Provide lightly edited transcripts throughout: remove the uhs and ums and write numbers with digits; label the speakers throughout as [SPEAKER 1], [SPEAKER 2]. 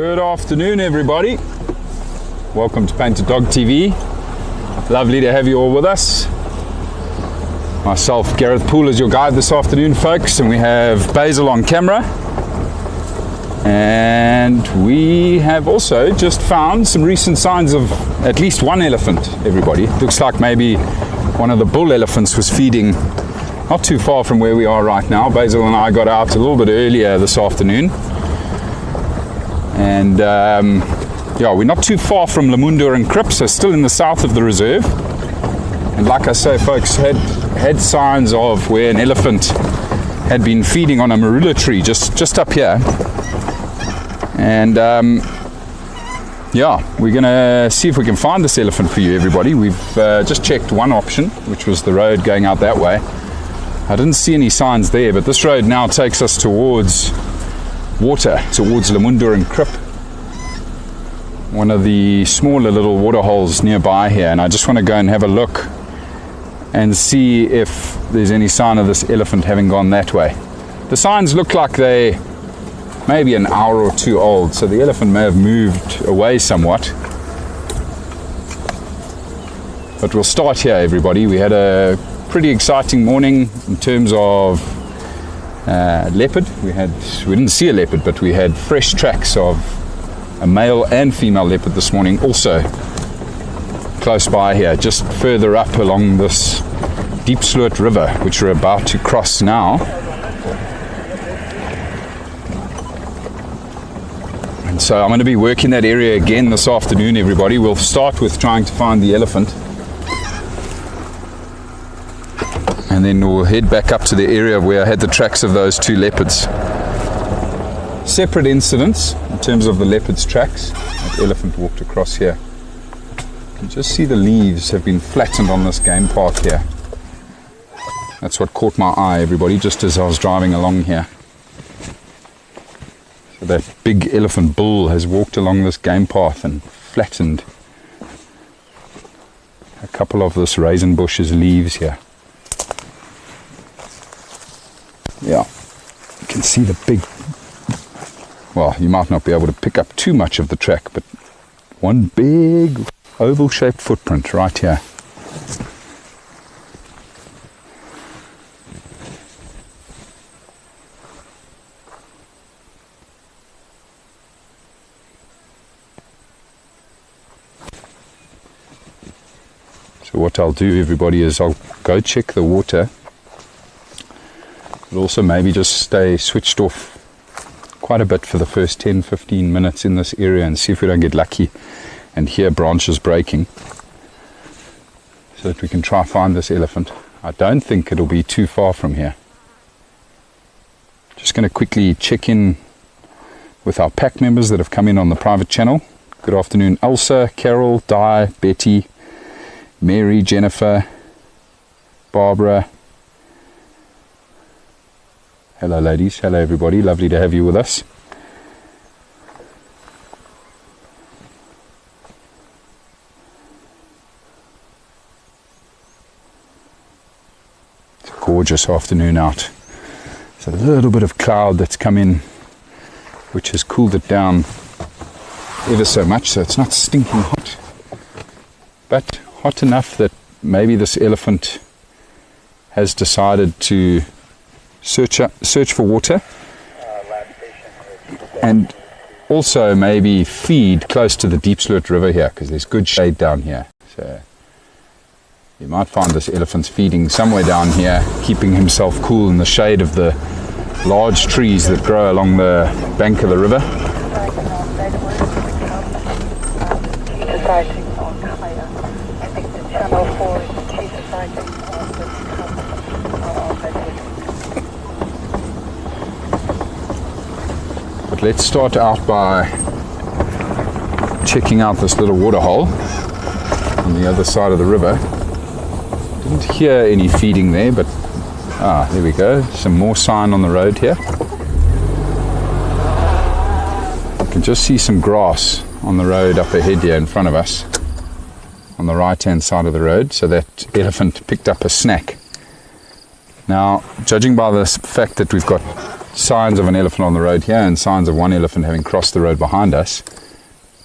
[SPEAKER 1] Good afternoon, everybody. Welcome to Painted Dog TV. Lovely to have you all with us. Myself, Gareth Poole, is your guide this afternoon, folks, and we have Basil on camera. And we have also just found some recent signs of at least one elephant, everybody. Looks like maybe one of the bull elephants was feeding not too far from where we are right now. Basil and I got out a little bit earlier this afternoon. And yeah, we're not too far from Lamunda and Krip, so still in the south of the reserve. And like I say, folks, had signs of where an elephant had been feeding on a marula tree just up here. And yeah, we're gonna see if we can find this elephant for you, everybody. We've just checked one option, which was the road going out that way. I didn't see any signs there, but this road now takes us towards water, towards Lamunda and Krip, one of the smaller little water holes nearby here. And I just want to go and have a look and see if there's any sign of this elephant having gone that way. The signs look like they maybe an hour or two old, so the elephant may have moved away somewhat. But we'll start here, everybody. We had a pretty exciting morning in terms of leopard. We didn't see a leopard, but we had fresh tracks of a male and female leopard this morning, also close by here, just further up along this Rietspruit river, which we're about to cross now. And so I'm going to be working that area again this afternoon, everybody. We'll start with trying to find the elephant, and then we'll head back up to the area where I had the tracks of those two leopards. Separate incidents in terms of the leopard's tracks. That elephant walked across here. You can just see the leaves have been flattened on this game path here. That's what caught my eye, everybody, just as I was driving along here. So that big elephant bull has walked along this game path and flattened a couple of this raisin bush's leaves here. Yeah, you can see the big, well, you might not be able to pick up too much of the track, but one big oval-shaped footprint right here. So what I'll do, everybody, is I'll go check the water. But also maybe just stay switched off quite a bit for the first 10-15 minutes in this area and see if we don't get lucky and hear branches breaking, so that we can try find this elephant. I don't think it'll be too far from here. Just going to quickly check in with our pack members that have come in on the private channel. Good afternoon, Elsa, Carol, Di, Betty, Mary, Jennifer, Barbara. Hello ladies, hello everybody, lovely to have you with us. It's a gorgeous afternoon out. There's a little bit of cloud that's come in, which has cooled it down ever so much, so it's not stinking hot, but hot enough that maybe this elephant has decided to search for water, and also maybe feed close to the Rietspruit river here, because there's good shade down here. So you might find this elephant's feeding somewhere down here, keeping himself cool in the shade of the large trees that grow along the bank of the river.
[SPEAKER 2] I think the channel 4 is the Cheetah sighting on Leadwood.
[SPEAKER 1] But let's start out by checking out this little water hole on the other side of the river. Didn't hear any feeding there, but there we go. Some more sign on the road here. You can just see some grass on the road up ahead here in front of us, on the right hand side of the road. So that elephant picked up a snack. Now, judging by the fact that we've got signs of an elephant on the road here and signs of one elephant having crossed the road behind us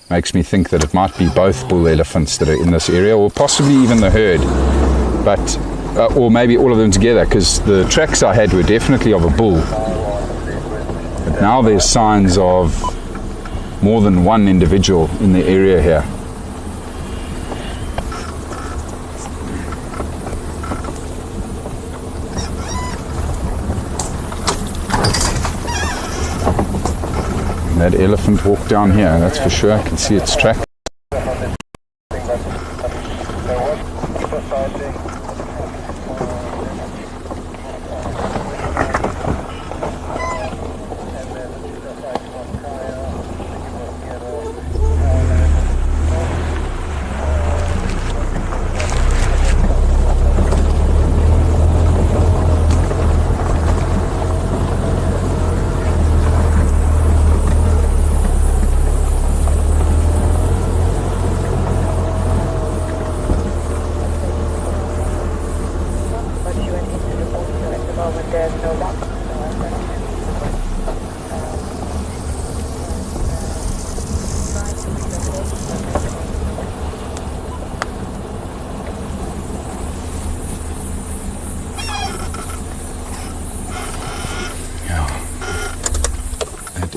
[SPEAKER 1] makes me think that it might be both bull elephants that are in this area, or possibly even the herd, but or maybe all of them together, because the tracks I had were definitely of a bull. But now there's signs of more than one individual in the area here. That elephant walked down here, that's for sure. I can see its track.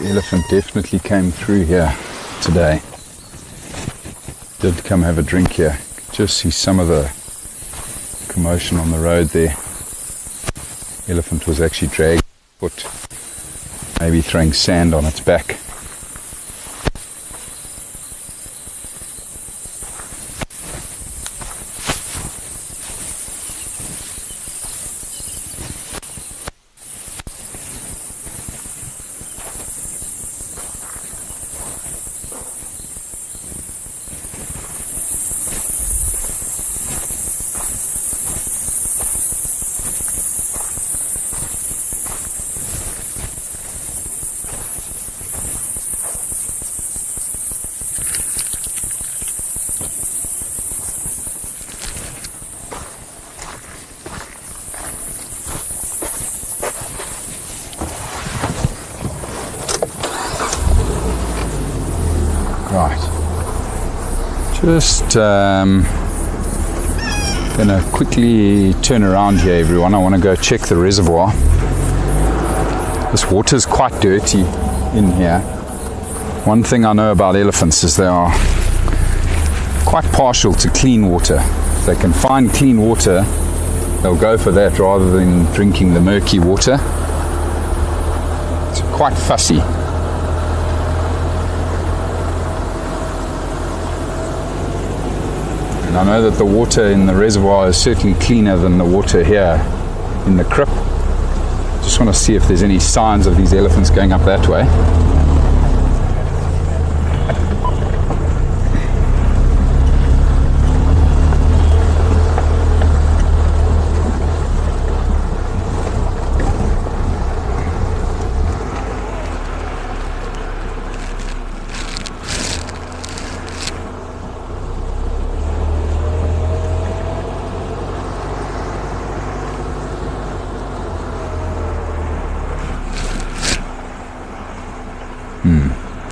[SPEAKER 1] Elephant definitely came through here today. Did come have a drink here. Just see some of the commotion on the road there. Elephant was actually dragging foot, maybe throwing sand on its back. Just gonna quickly turn around here, everyone. I want to go check the reservoir. This water is quite dirty in here. One thing I know about elephants is they are quite partial to clean water. If they can find clean water, they'll go for that rather than drinking the murky water. It's quite fussy. And I know that the water in the reservoir is certainly cleaner than the water here in the crib. Just want to see if there's any signs of these elephants going up that way.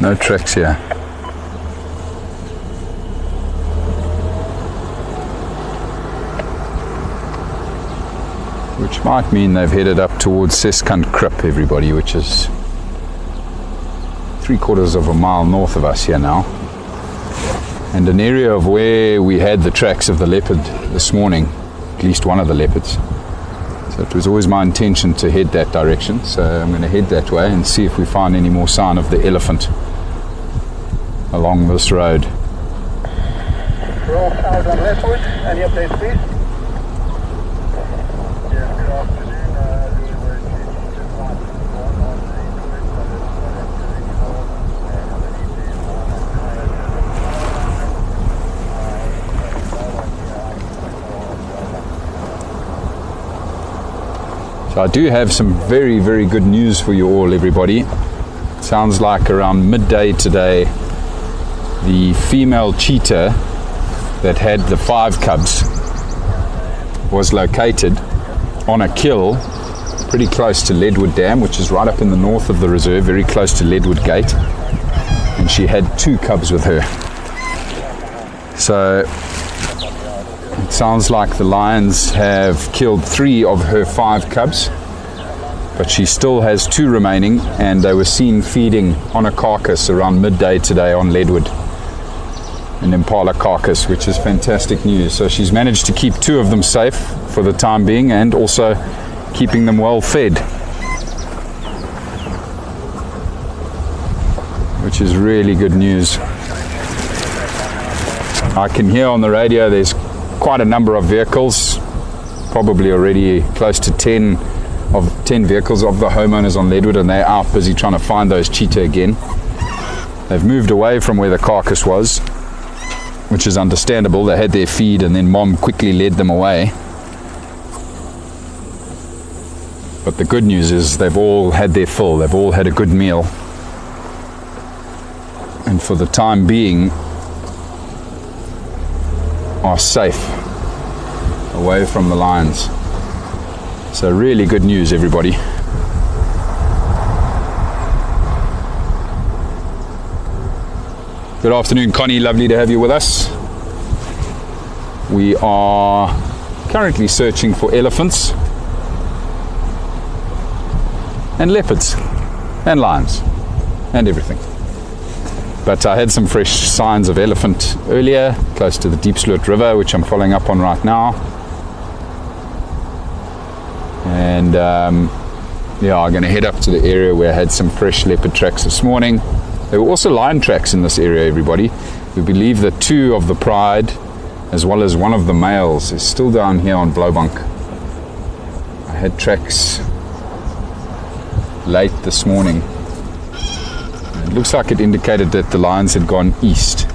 [SPEAKER 1] No tracks here. Which might mean they've headed up towards Seskant Krip, everybody, which is 3/4 of a mile north of us here now. And an area of where we had the tracks of the leopard this morning, at least one of the leopards. So it was always my intention to head that direction, so I'm going to head that way and see if we find any more sign of the elephant along this road.
[SPEAKER 2] Roll south on Leadwood. Any updates, please? Yes, good afternoon. We were just on
[SPEAKER 1] So I do have some very, very good news for you all, everybody. Sounds like around midday today, the female cheetah that had the 5 cubs was located on a kill pretty close to Leadwood Dam, which is right up in the north of the reserve, very close to Leadwood Gate. And she had 2 cubs with her. So it sounds like the lions have killed 3 of her 5 cubs, but she still has 2 remaining, and they were seen feeding on a carcass around midday today on Leadwood, an impala carcass, which is fantastic news. So she's managed to keep 2 of them safe for the time being, and also keeping them well fed, which is really good news. I can hear on the radio there's quite a number of vehicles, probably already close to 10 vehicles of the homeowners on Leadwood, and they're out busy trying to find those cheetah again. They've moved away from where the carcass was, which is understandable. They had their feed and then Mom quickly led them away. But the good news is they've all had their fill, they've all had a good meal, and for the time being are safe away from the lions. So really good news, everybody. Good afternoon, Connie, lovely to have you with us. We are currently searching for elephants and leopards and lions and everything. But I had some fresh signs of elephant earlier, close to the Diepsloot River, which I'm following up on right now. And yeah, I'm going to head up to the area where I had some fresh leopard tracks this morning. There were also lion tracks in this area, everybody. We believe that 2 of the pride, as well as 1 of the males, is still down here on Blaubank. I had tracks late this morning. It looks like it indicated that the lions had gone east.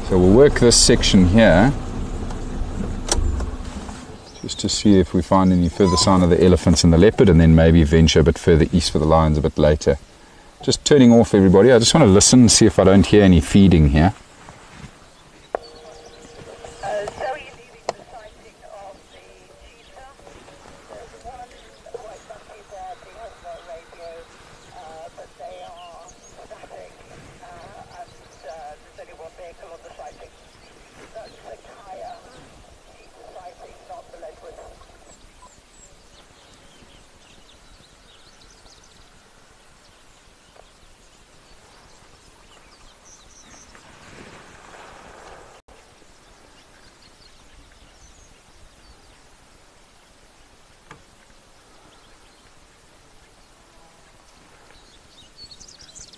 [SPEAKER 1] So we'll work this section here just to see if we find any further sign of the elephants and the leopard, and then maybe venture a bit further east for the lions a bit later. Just turning off, everybody. I just want to listen and see if I don't hear any feeding here.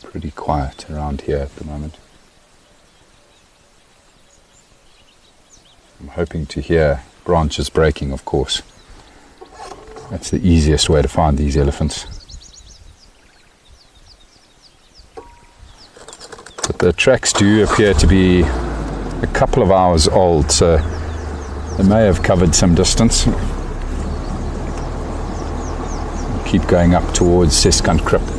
[SPEAKER 1] Pretty quiet around here at the moment. I'm hoping to hear branches breaking, of course. That's the easiest way to find these elephants. But the tracks do appear to be a couple of hours old, so they may have covered some distance. Keep going up towards Seskankrip.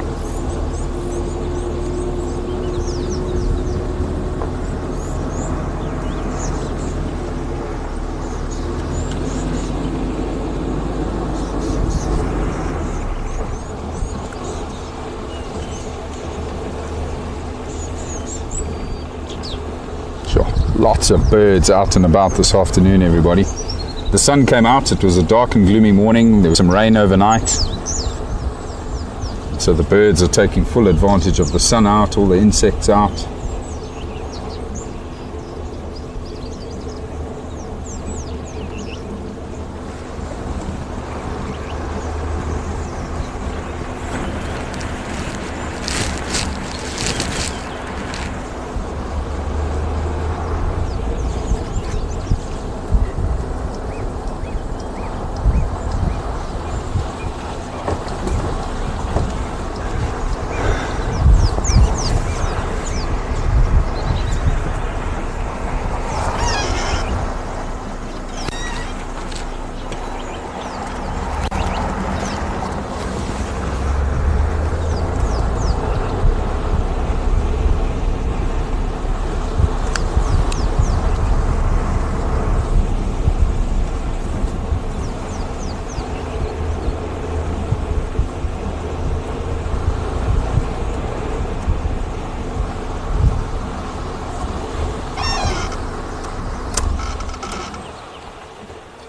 [SPEAKER 1] Lots of birds out and about this afternoon, everybody. The sun came out. It was a dark and gloomy morning. There was some rain overnight. So the birds are taking full advantage of the sun out, all the insects out.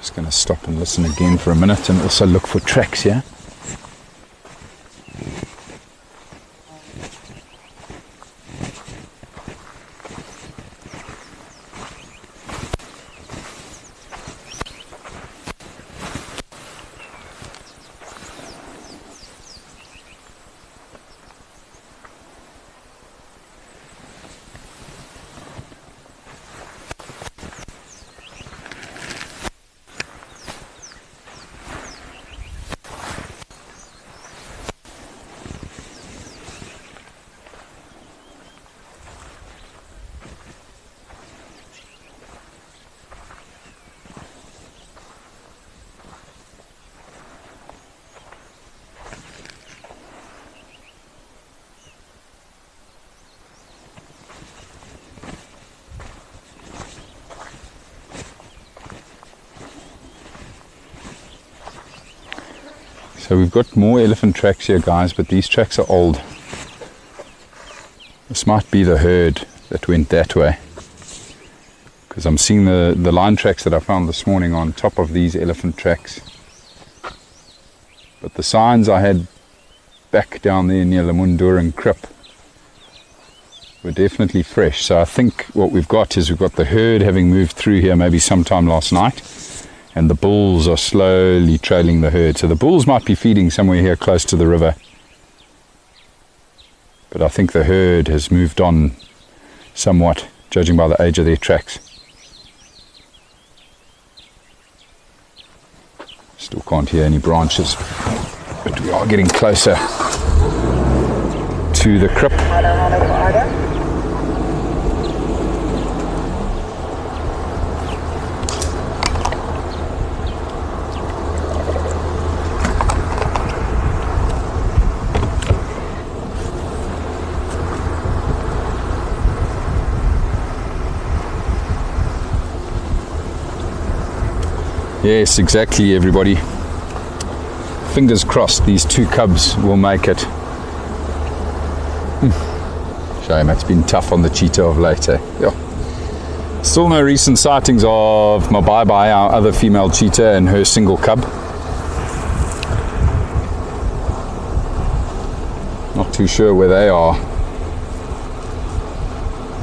[SPEAKER 1] Just going to stop and listen again for a minute and also look for tracks here. So we've got more elephant tracks here, guys, but these tracks are old. This might be the herd that went that way, because I'm seeing the line tracks that I found this morning on top of these elephant tracks. But the signs I had back down there near the Munduran Krip were definitely fresh. So I think what we've got is we've got the herd having moved through here maybe sometime last night, and the bulls are slowly trailing the herd. So the bulls might be feeding somewhere here close to the river, but I think the herd has moved on somewhat, judging by the age of their tracks. Still can't hear any branches, but we are getting closer to the Krip. Yes, exactly, everybody. Fingers crossed these two cubs will make it. Shame, it's been tough on the cheetah of late. Yeah. Still no recent sightings of Mabai, our other female cheetah, and her single cub. Not too sure where they are.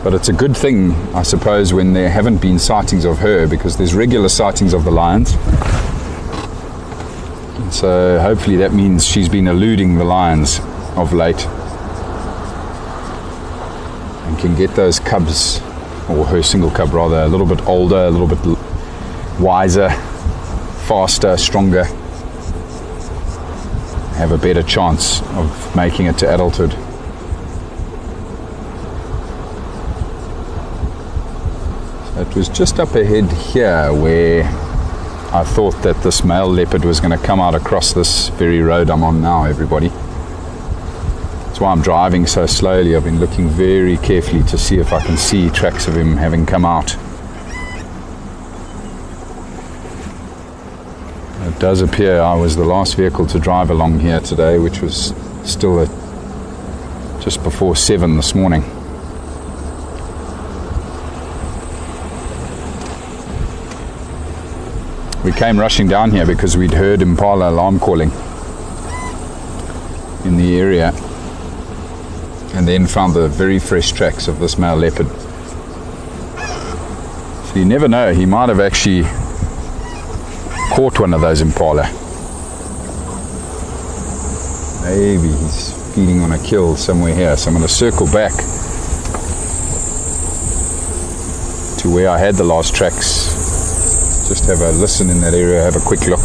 [SPEAKER 1] But it's a good thing, I suppose, when there haven't been sightings of her, because there's regular sightings of the lions. And so hopefully that means she's been eluding the lions of late and can get those cubs, or her single cub rather, a little bit older, a little bit wiser, faster, stronger, have a better chance of making it to adulthood. It was just up ahead here where I thought that this male leopard was going to come out across this very road I'm on now, everybody. That's why I'm driving so slowly. I've been looking very carefully to see if I can see tracks of him having come out. It does appear I was the last vehicle to drive along here today, which was still at just before 7 this morning. We came rushing down here because we'd heard impala alarm calling in the area, and then found the very fresh tracks of this male leopard. So you never know, he might have actually caught one of those impala. Maybe he's feeding on a kill somewhere here. So I'm going to circle back to where I had the last tracks. Just have a listen in that area, have a quick look.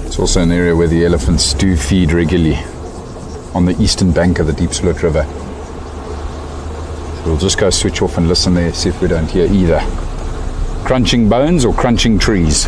[SPEAKER 1] It's also an area where the elephants do feed regularly on the eastern bank of the Diepsloot River. We'll just go switch off and listen there, see if we don't hear either crunching bones or crunching trees.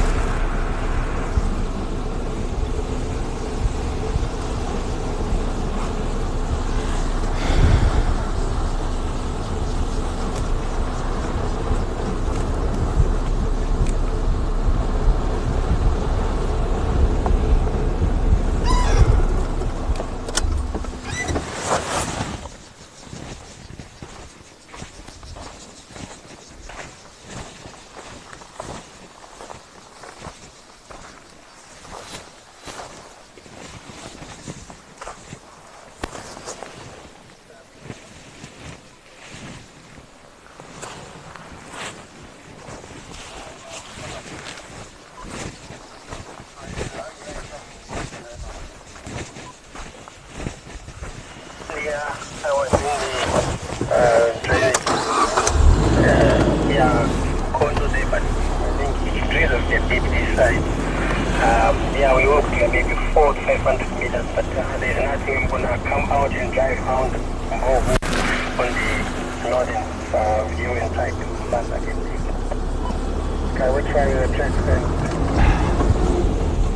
[SPEAKER 2] fireside. Yeah, we walked maybe 400 to 500 meters, but there's nothing. I'm gonna come out and drive around more on the northern viewing side to land again. Okay, we're trying to track then.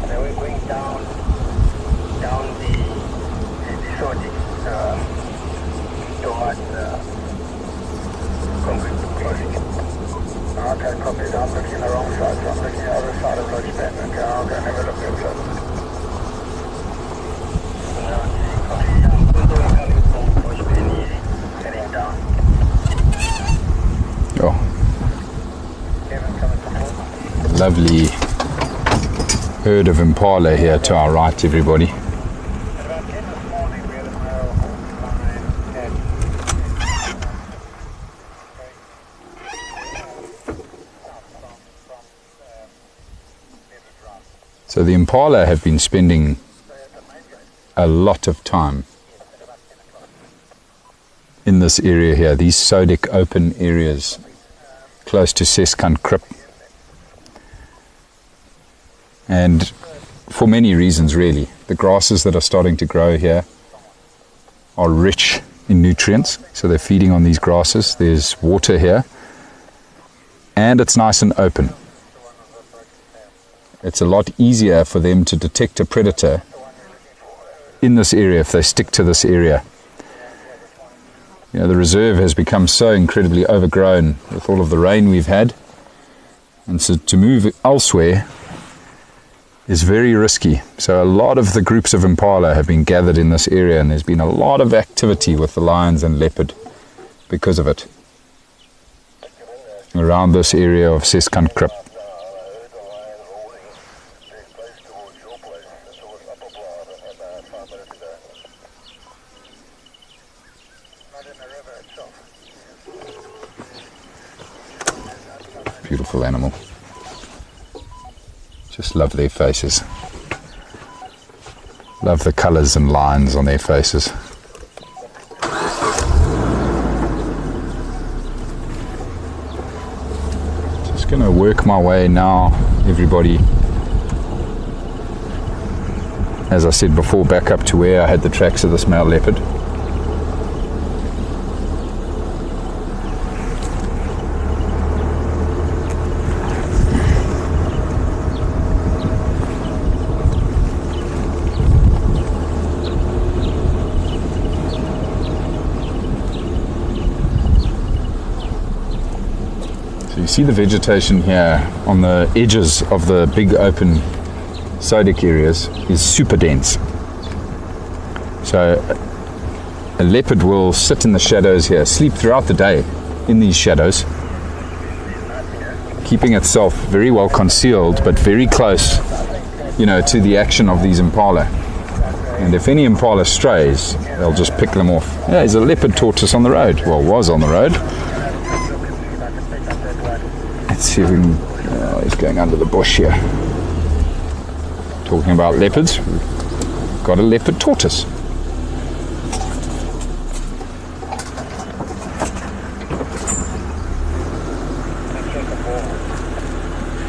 [SPEAKER 2] And then we're going down the sorting towards concrete crossing. Okay, copy. I'm looking the wrong side, so I'm looking the other side of Leadwood. Okay, I'll go and have a look at it. Heading down.
[SPEAKER 1] Oh, lovely herd of impala here to our right, everybody. So the impala have been spending a lot of time in this area here, these sodic open areas close to Seskant Krip. And for many reasons really. The grasses that are starting to grow here are rich in nutrients, so they're feeding on these grasses. There's water here and it's nice and open. It's a lot easier for them to detect a predator in this area if they stick to this area. You know, the reserve has become so incredibly overgrown with all of the rain we've had, and so to move elsewhere is very risky. So a lot of the groups of impala have been gathered in this area, and there's been a lot of activity with the lions and leopard because of it around this area of Seskant Krip. Beautiful animal. Just love their faces. Love the colours and lines on their faces. Just going to work my way now, everybody, as I said before, back up to where I had the tracks of this male leopard. You see the vegetation here on the edges of the big open sodic areas is super dense. So a leopard will sit in the shadows here, sleep throughout the day in these shadows, keeping itself very well concealed but very close, you know, to the action of these impala. And if any impala strays, they'll just pick them off. Yeah, there's a leopard tortoise on the road. Well, was on the road. Let's see if we can, he's going under the bush here. Talking about leopards, we've got a leopard tortoise.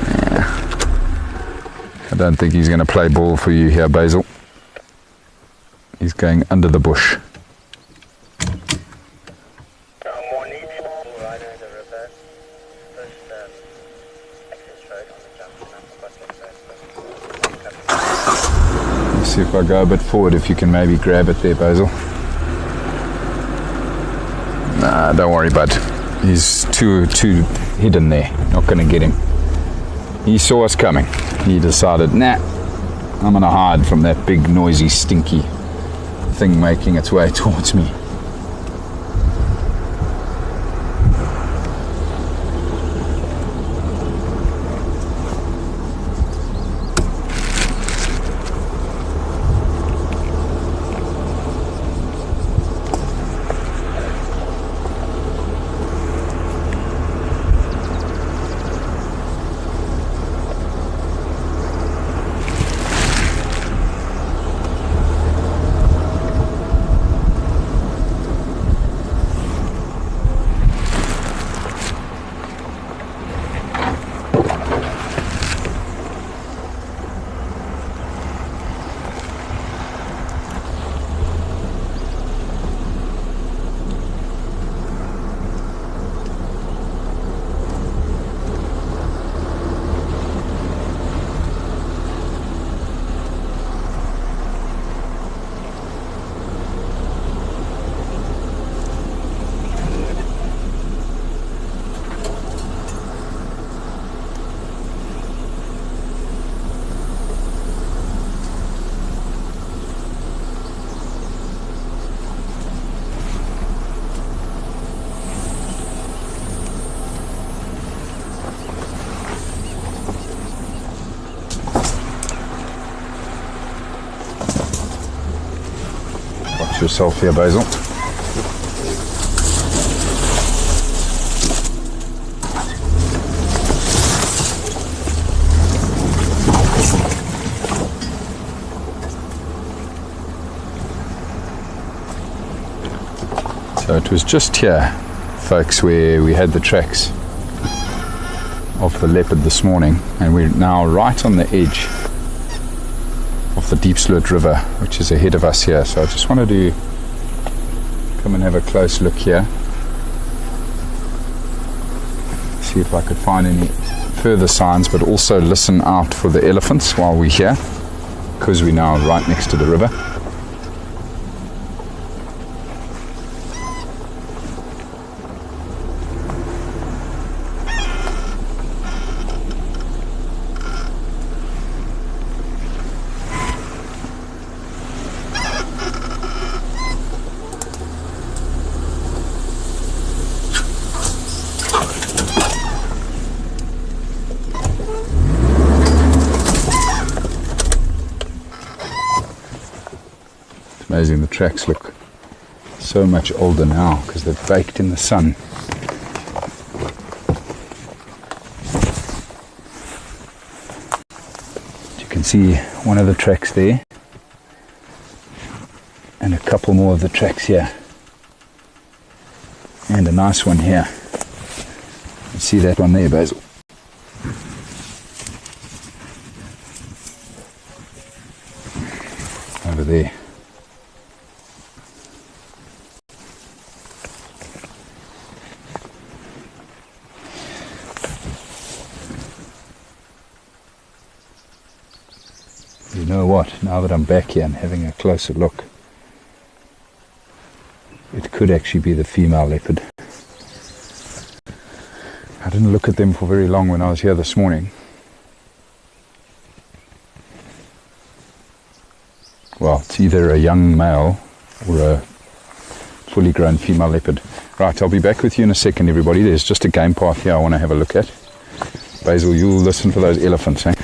[SPEAKER 1] Yeah. I don't think he's going to play ball for you here, Basil. He's going under the bush. See if I go a bit forward, if you can maybe grab it there, Basil. Nah, don't worry, bud. He's too hidden there. Not going to get him. He saw us coming. He decided, nah, I'm going to hide from that big, noisy, stinky thing making its way towards me. yourself here, Basil. So it was just here, folks, where we had the tracks of the leopard this morning, and we're now right on the edge of the Deep Sloot River, which is ahead of us here. So I just wanted to come and have a close look here, see if I could find any further signs, but also listen out for the elephants while we're here, because we're now right next to the river. Amazing, the tracks look so much older now because they're baked in the sun. You can see one of the tracks there and a couple more of the tracks here and a nice one here. You see that one there, Basil? Over there. You know what, now that I'm back here and having a closer look, it could actually be the female leopard. I didn't look at them for very long when I was here this morning. Well, it's either a young male or a fully grown female leopard. Right, I'll be back with you in a second, everybody. There's just a game path here I want to have a look at. Basil, you'll listen for those elephants, eh?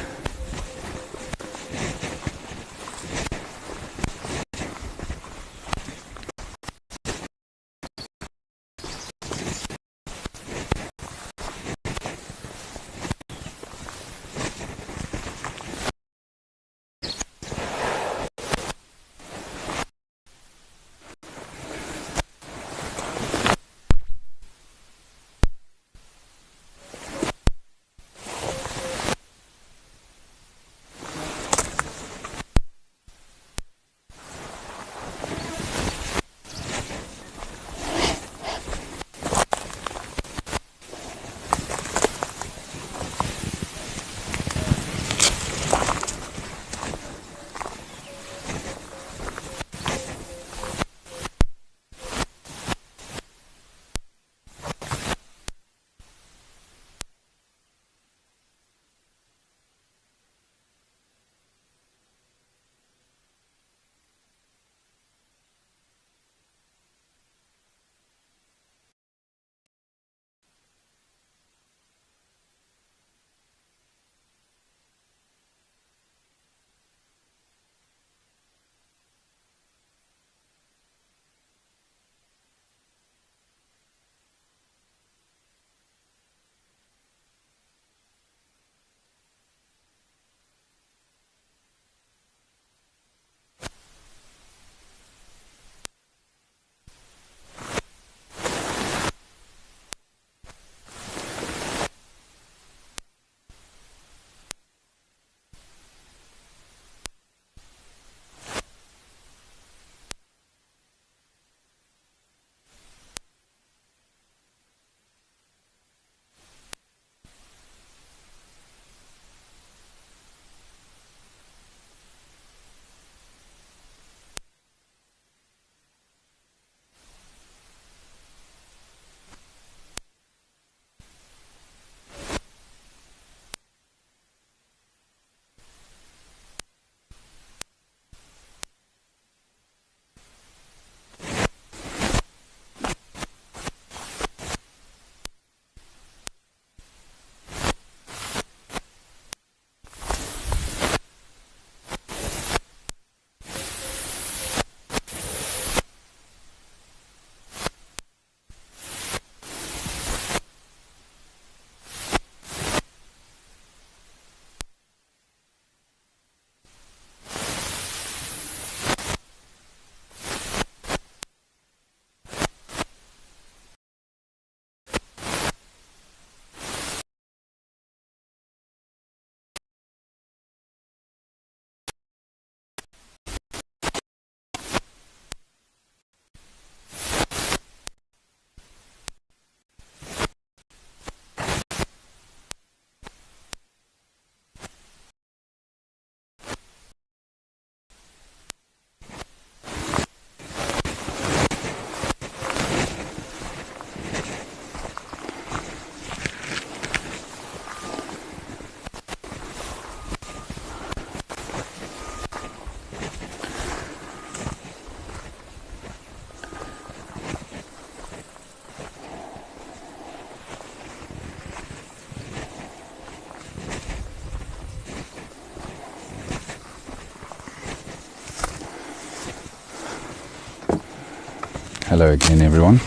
[SPEAKER 1] Hello again, everyone.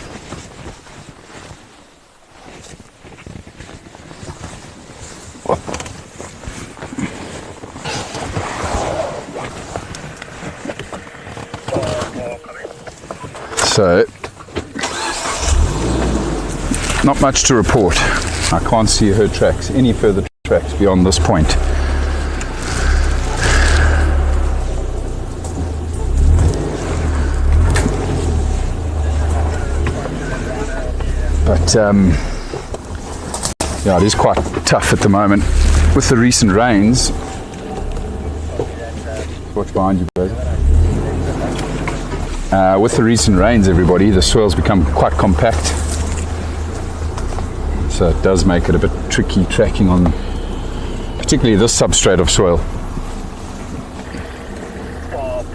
[SPEAKER 1] So, not much to report. I can't see her tracks, any further tracks beyond this point. But yeah, it is quite tough at the moment with the recent rains. Watch behind you, brother. With the recent rains, everybody, the soil's become quite compact, so it does make it a bit tricky tracking on particularly this substrate of soil.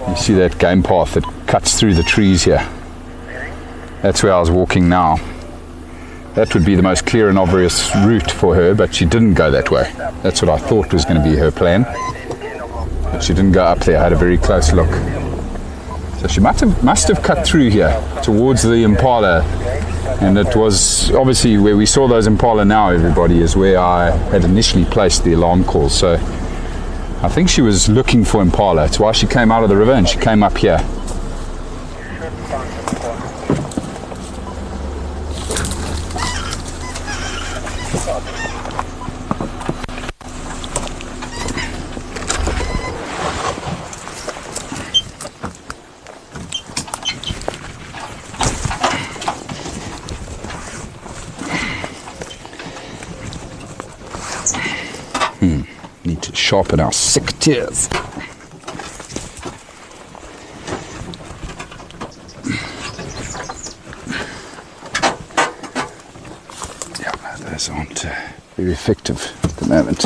[SPEAKER 1] You see that game path that cuts through the trees here? That's where I was walking now. That would be the most clear and obvious route for her, but she didn't go that way. That's what I thought was going to be her plan, but she didn't go up there. I had a very close look. So she must have cut through here towards the impala, and it was obviously where we saw those impala now, everybody, is where I had initially placed the alarm call. So I think she was looking for impala. It's why she came out of the river and she came up here. Need to sharpen our secateurs. Yeah, no, those aren't very effective at the moment.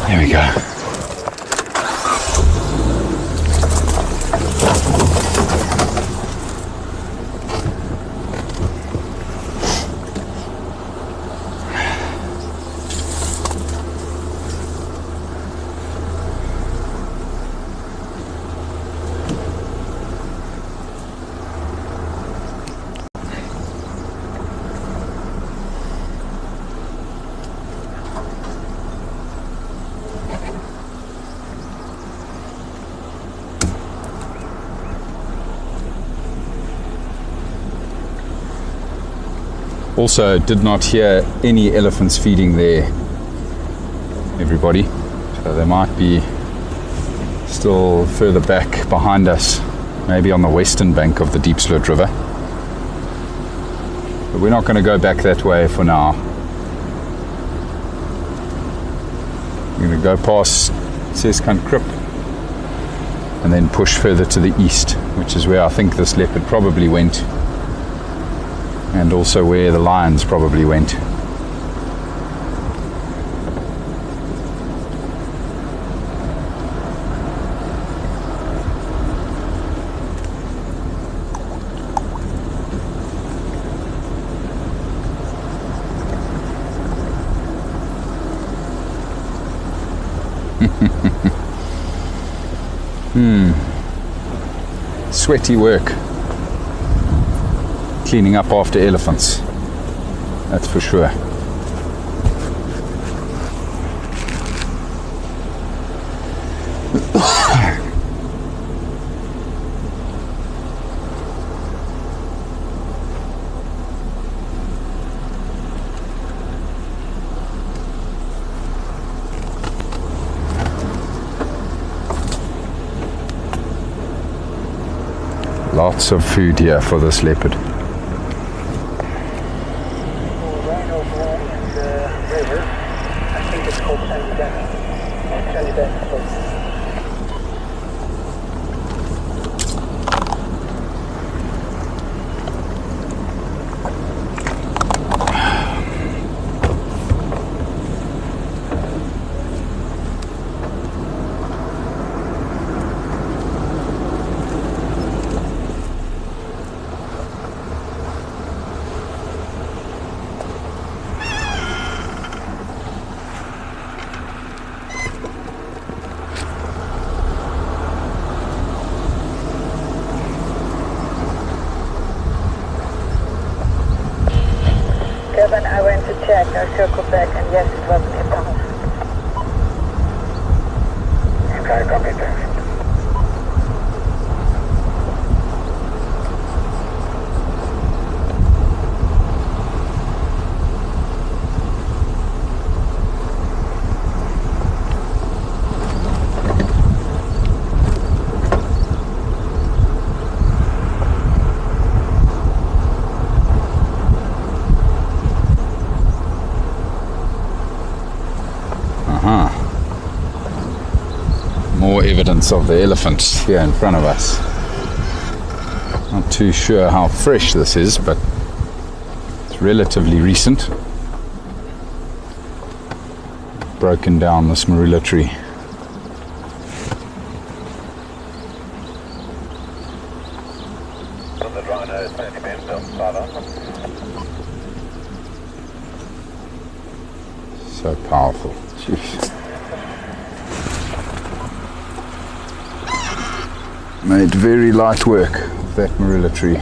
[SPEAKER 1] There we go. Also, did not hear any elephants feeding there, everybody. So they might be still further back behind us, maybe on the western bank of the Diepsloot River. But we're not going to go back that way for now. We're going to go past Seskant Krip and then push further to the east, which is where I think this leopard probably went, and also where the lions probably went. Sweaty work cleaning up after elephants, that's for sure. Lots of food here for this leopard.
[SPEAKER 2] Right over in the river, I think it's called Sandy Place.
[SPEAKER 3] circled back, and yes, it was an impound.
[SPEAKER 2] Okay, copy, thanks.
[SPEAKER 1] More evidence of the elephant here in front of us. Not too sure how fresh this is, but it's relatively recent. Broken down this marula tree. So powerful. Jeez. Made very light work of that marula tree.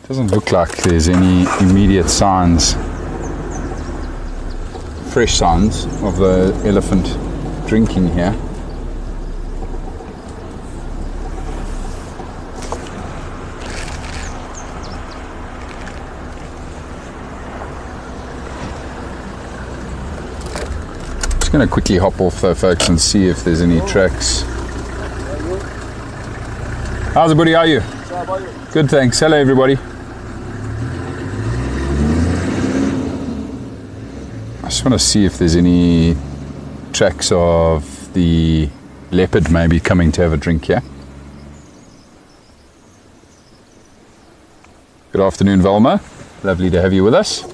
[SPEAKER 1] Doesn't look like there's any immediate signs, fresh signs of the elephant drinking here. Just going to quickly hop off though, folks, and see if there's any tracks. How's it, buddy? How are you? Good, thanks. Hello, everybody. I just want to see if there's any tracks of the leopard maybe coming to have a drink here. Good afternoon, Velma. Lovely to have you with us.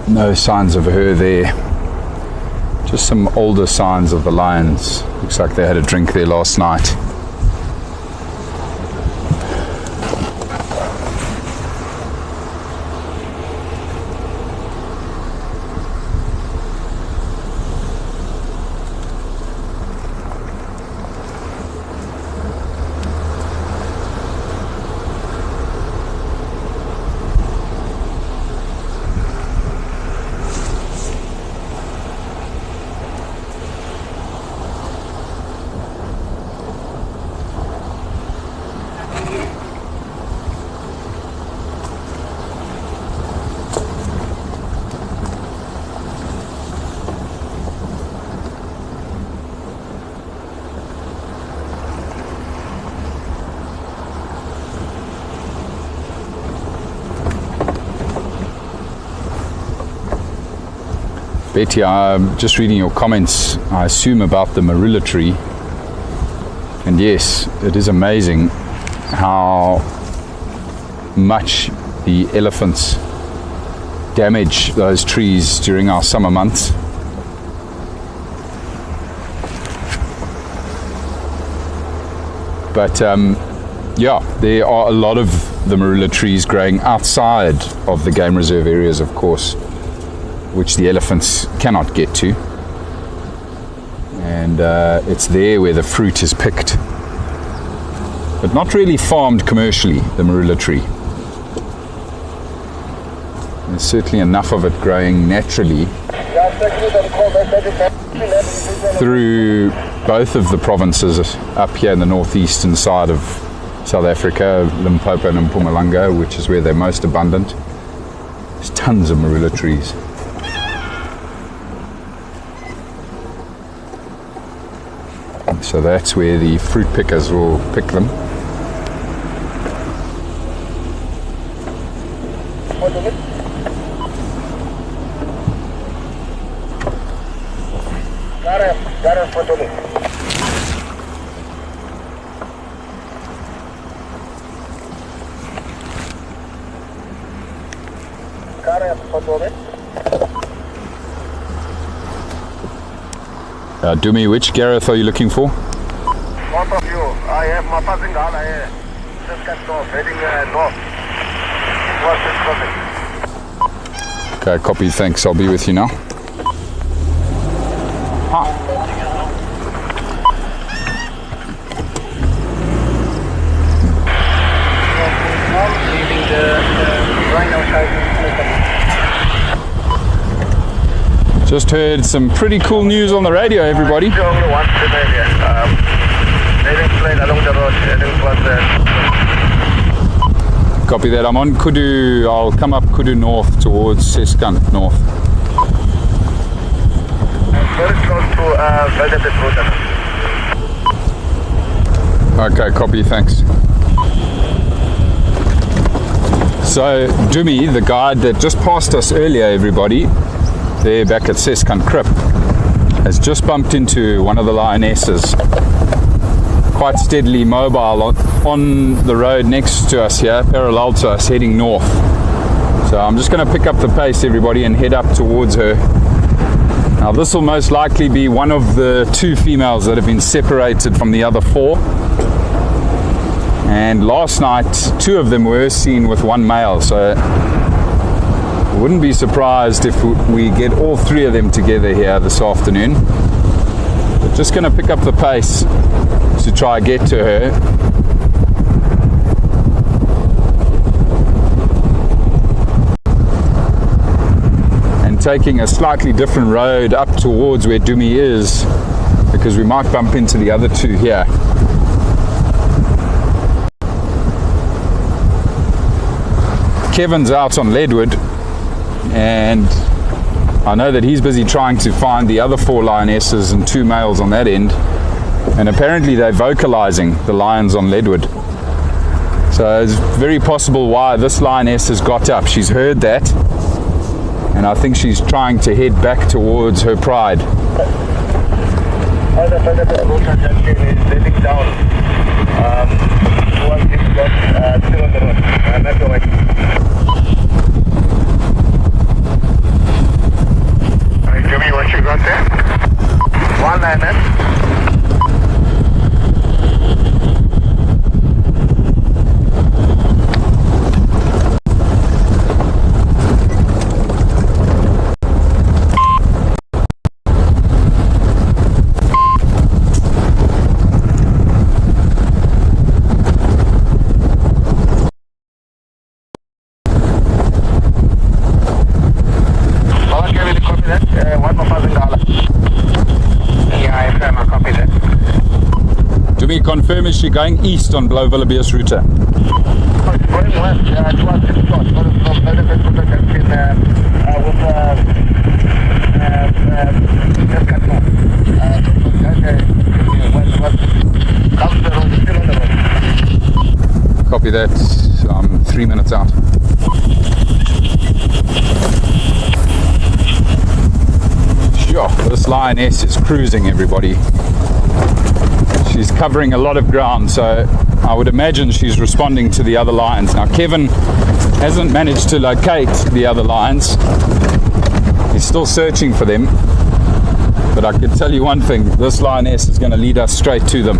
[SPEAKER 1] No signs of her there. Just some older signs of the lions. Looks like they had a drink there last night. Betty, I'm just reading your comments, I assume about the marula tree. And yes, it is amazing how much the elephants damage those trees during our summer months. But yeah, there are a lot of the marula trees growing outside of the game reserve areas, of course, which the elephants cannot get to. And it's there where the fruit is picked, but not really farmed commercially, the marula tree. There's certainly enough of it growing naturally through both of the provinces up here in the northeastern side of South Africa, Limpopo and Mpumalanga, which is where they're most abundant. There's tons of marula trees. So that's where the fruit pickers will pick them.
[SPEAKER 2] Gareth, photo me. Gareth, photo me.
[SPEAKER 1] Dumi, which Gareth are you looking for?
[SPEAKER 2] Both of you. I have my passing gala here. Just got north, heading north. What's this coming?
[SPEAKER 1] Okay, copy, thanks. I'll be with you now. Hi.
[SPEAKER 2] Leaving the rhino side.
[SPEAKER 1] Just heard some pretty cool news on the radio, everybody.
[SPEAKER 2] The only one in the area. Heading straight along the road, heading towards the...
[SPEAKER 1] Copy that. I'm on Kudu. I'll come up Kudu north towards Seskant north.
[SPEAKER 2] Very close to Rietspruit.
[SPEAKER 1] Okay, copy, thanks. So, Dumi, the guide that just passed us earlier, everybody, there back at Seskant Krip, has just bumped into one of the lionesses, quite steadily mobile on the road next to us here, parallel to us, heading north. So I'm just going to pick up the pace, everybody, and head up towards her. Now this will most likely be one of the two females that have been separated from the other four. And last night, two of them were seen with one male, so I wouldn't be surprised if we get all three of them together here this afternoon. But just going to pick up the pace to try get to her. And taking a slightly different road up towards where Dumi is, because we might bump into the other two here. Kevin's out on Leadwood, and I know that he's busy trying to find the other four lionesses and two males on that end, and apparently they're vocalizing the lions on Leadwood. So it's very possible why this lioness has got up. She's heard that, and I think she's trying to head back towards her pride.
[SPEAKER 2] Give me what you got there. One lioness.
[SPEAKER 1] Confirm, is she going east on Lowveld of South Africa?
[SPEAKER 2] Going west towards the spot. From
[SPEAKER 1] Copy that. I'm 3 minutes out. Sure, this lioness is cruising, everybody. She's covering a lot of ground, so I would imagine she's responding to the other lions. Now Kevin hasn't managed to locate the other lions. He's still searching for them, but I can tell you one thing, this lioness is going to lead us straight to them.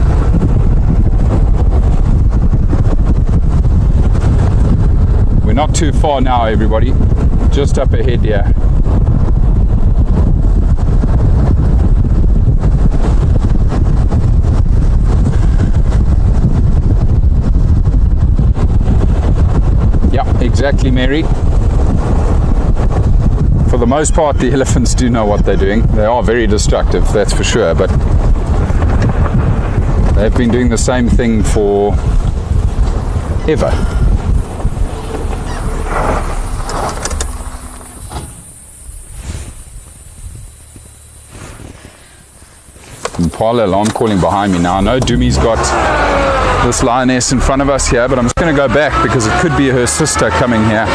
[SPEAKER 1] We're not too far now, everybody, just up ahead here. Yeah, exactly, Mary. For the most part, the elephants do know what they're doing. They are very destructive, that's for sure, but they've been doing the same thing for ever. Impala alarm calling behind me now. I know Dumi's got this lioness in front of us here, but I'm just going to go back because it could be her sister coming here.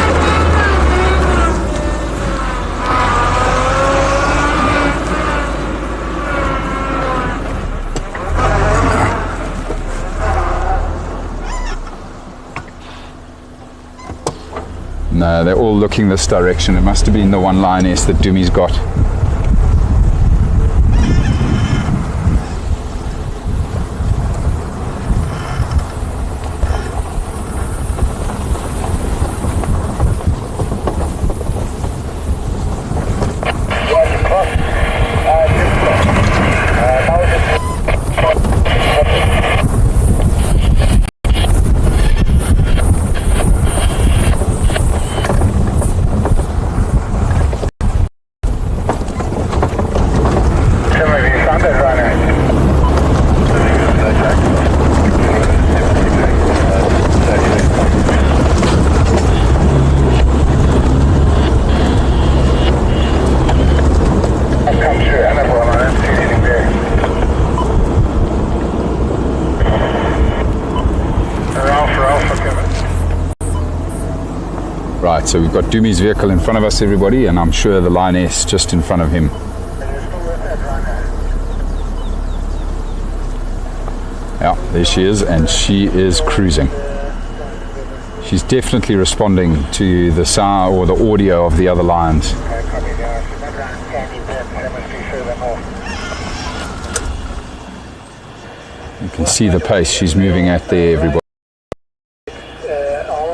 [SPEAKER 1] No, they're all looking this direction. It must have been the one lioness that Dumi's got. Right, so we've got Dumi's vehicle in front of us, everybody, and I'm sure the lioness just in front of him. Yeah, there she is, and she is cruising. She's definitely responding to the sound or the audio of the other lions. You can see the pace she's moving at there, everybody.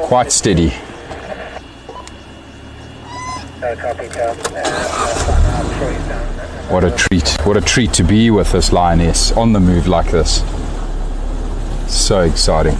[SPEAKER 1] Quite steady. What a treat to be with this lioness on the move like this. So exciting.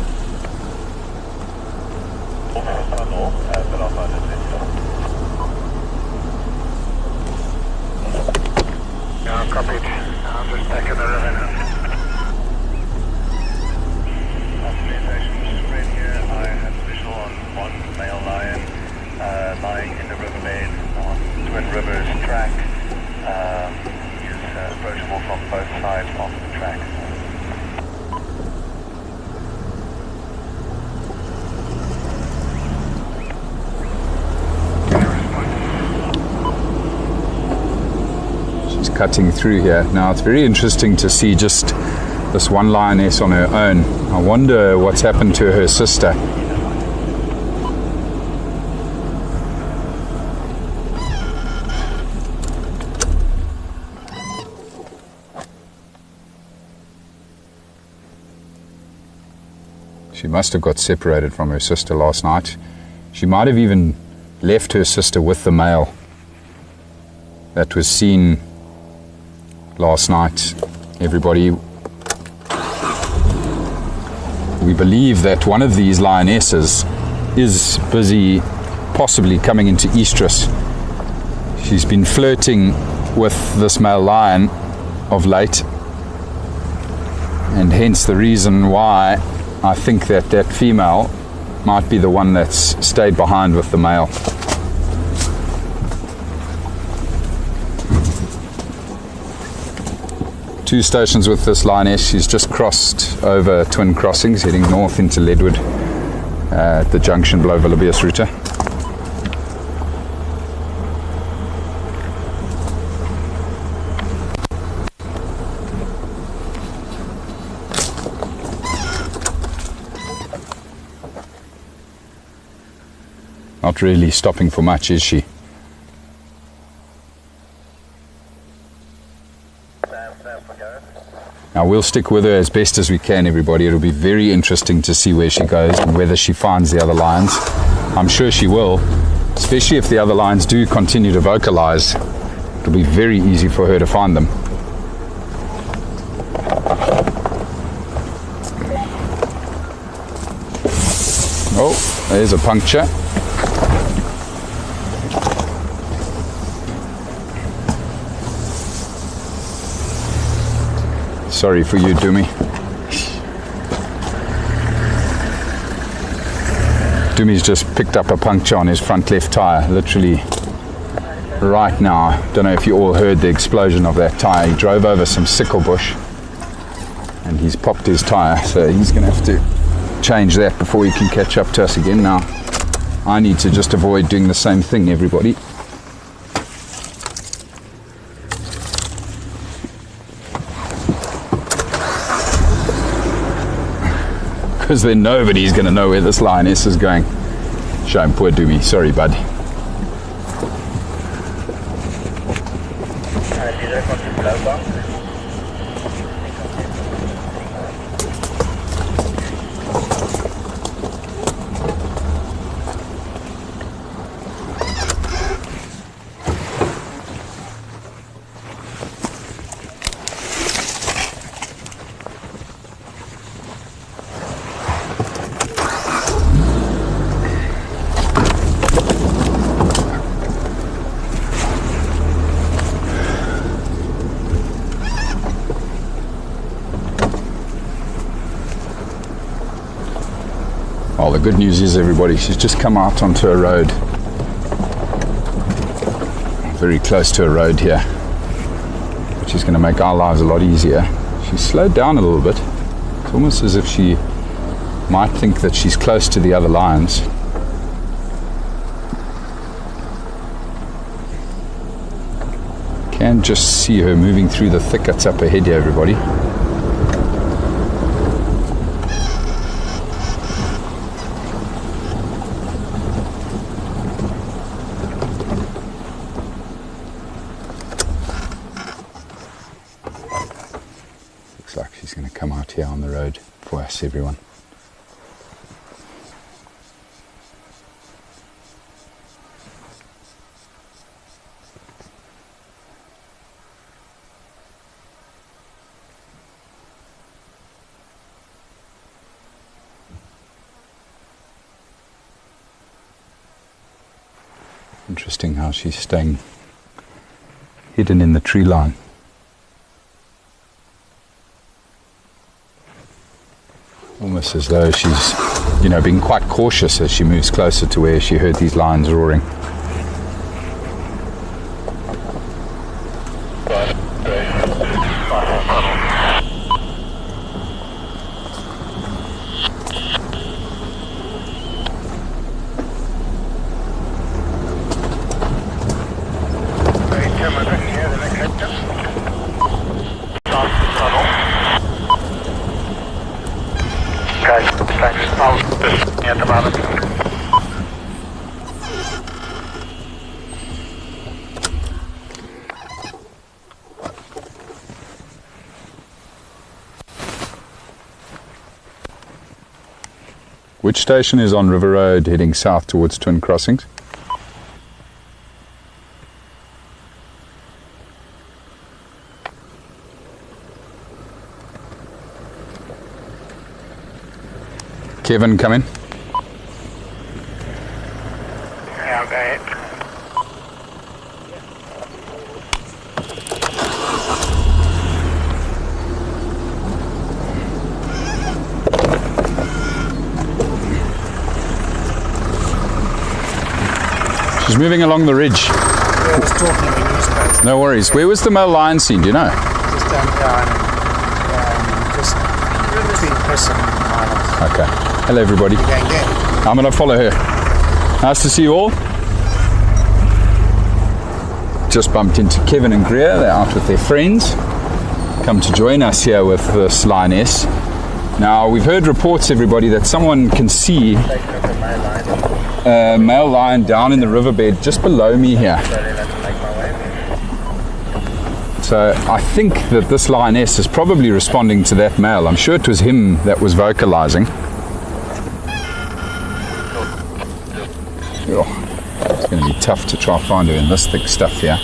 [SPEAKER 1] Cutting through here. Now it's very interesting to see just this one lioness on her own. I wonder what's happened to her sister. She must have got separated from her sister last night. She might have even left her sister with the male that was seen last night, everybody. We believe that one of these lionesses is busy possibly coming into estrus. She's been flirting with this male lion of late, and hence the reason why I think that that female might be the one that's stayed behind with the male. Two stations with this lioness. She's just crossed over Twin Crossings, heading north into Leadwood at the junction below Lowveld of South Africa. Not really stopping for much, is she? Now we'll stick with her as best as we can, everybody. It'll be very interesting to see where she goes and whether she finds the other lions. I'm sure she will, especially if the other lions do continue to vocalize. It'll be very easy for her to find them. Oh, there's a puncture. Sorry for you, Doomy. Doomy's just picked up a puncture on his front left tyre, literally right now. Don't know if you all heard the explosion of that tyre. He drove over some sickle bush and he's popped his tyre, so he's going to have to change that before he can catch up to us again. Now, I need to just avoid doing the same thing, everybody. Because then nobody's going to know where this lioness is going. Shame, poor Doomy. Sorry, bud. Well, the good news is, everybody, she's just come out onto a road. Very close to a road here, which is going to make our lives a lot easier. She's slowed down a little bit. It's almost as if she might think that she's close to the other lions. Can just see her moving through the thickets up ahead here, everybody. Looks like she's going to come out here on the road for us, everyone. Interesting how she's staying hidden in the tree line. Almost as though she's, being quite cautious as she moves closer to where she heard these lions roaring. Which station is on River Road heading south towards Twin Crossings? Kevin, come in.
[SPEAKER 2] Yeah, okay.
[SPEAKER 1] She's moving along the ridge.
[SPEAKER 4] Yeah, I was talking in the newspapers.
[SPEAKER 1] No worries. Where was the male lion seen, do you know?
[SPEAKER 4] Just down here, just between Chris and Miles.
[SPEAKER 1] Okay. Hello, everybody.
[SPEAKER 4] Gang, gang.
[SPEAKER 1] I'm going to follow her. Nice to see you all. Just bumped into Kevin and Greer. They're out with their friends. Come to join us here with this lioness. Now, we've heard reports, everybody, that someone can see male lion down in the riverbed just below me here. So I think that this lioness is probably responding to that male. I'm sure it was him that was vocalizing. It's going to be tough to try to find her in this thick stuff here.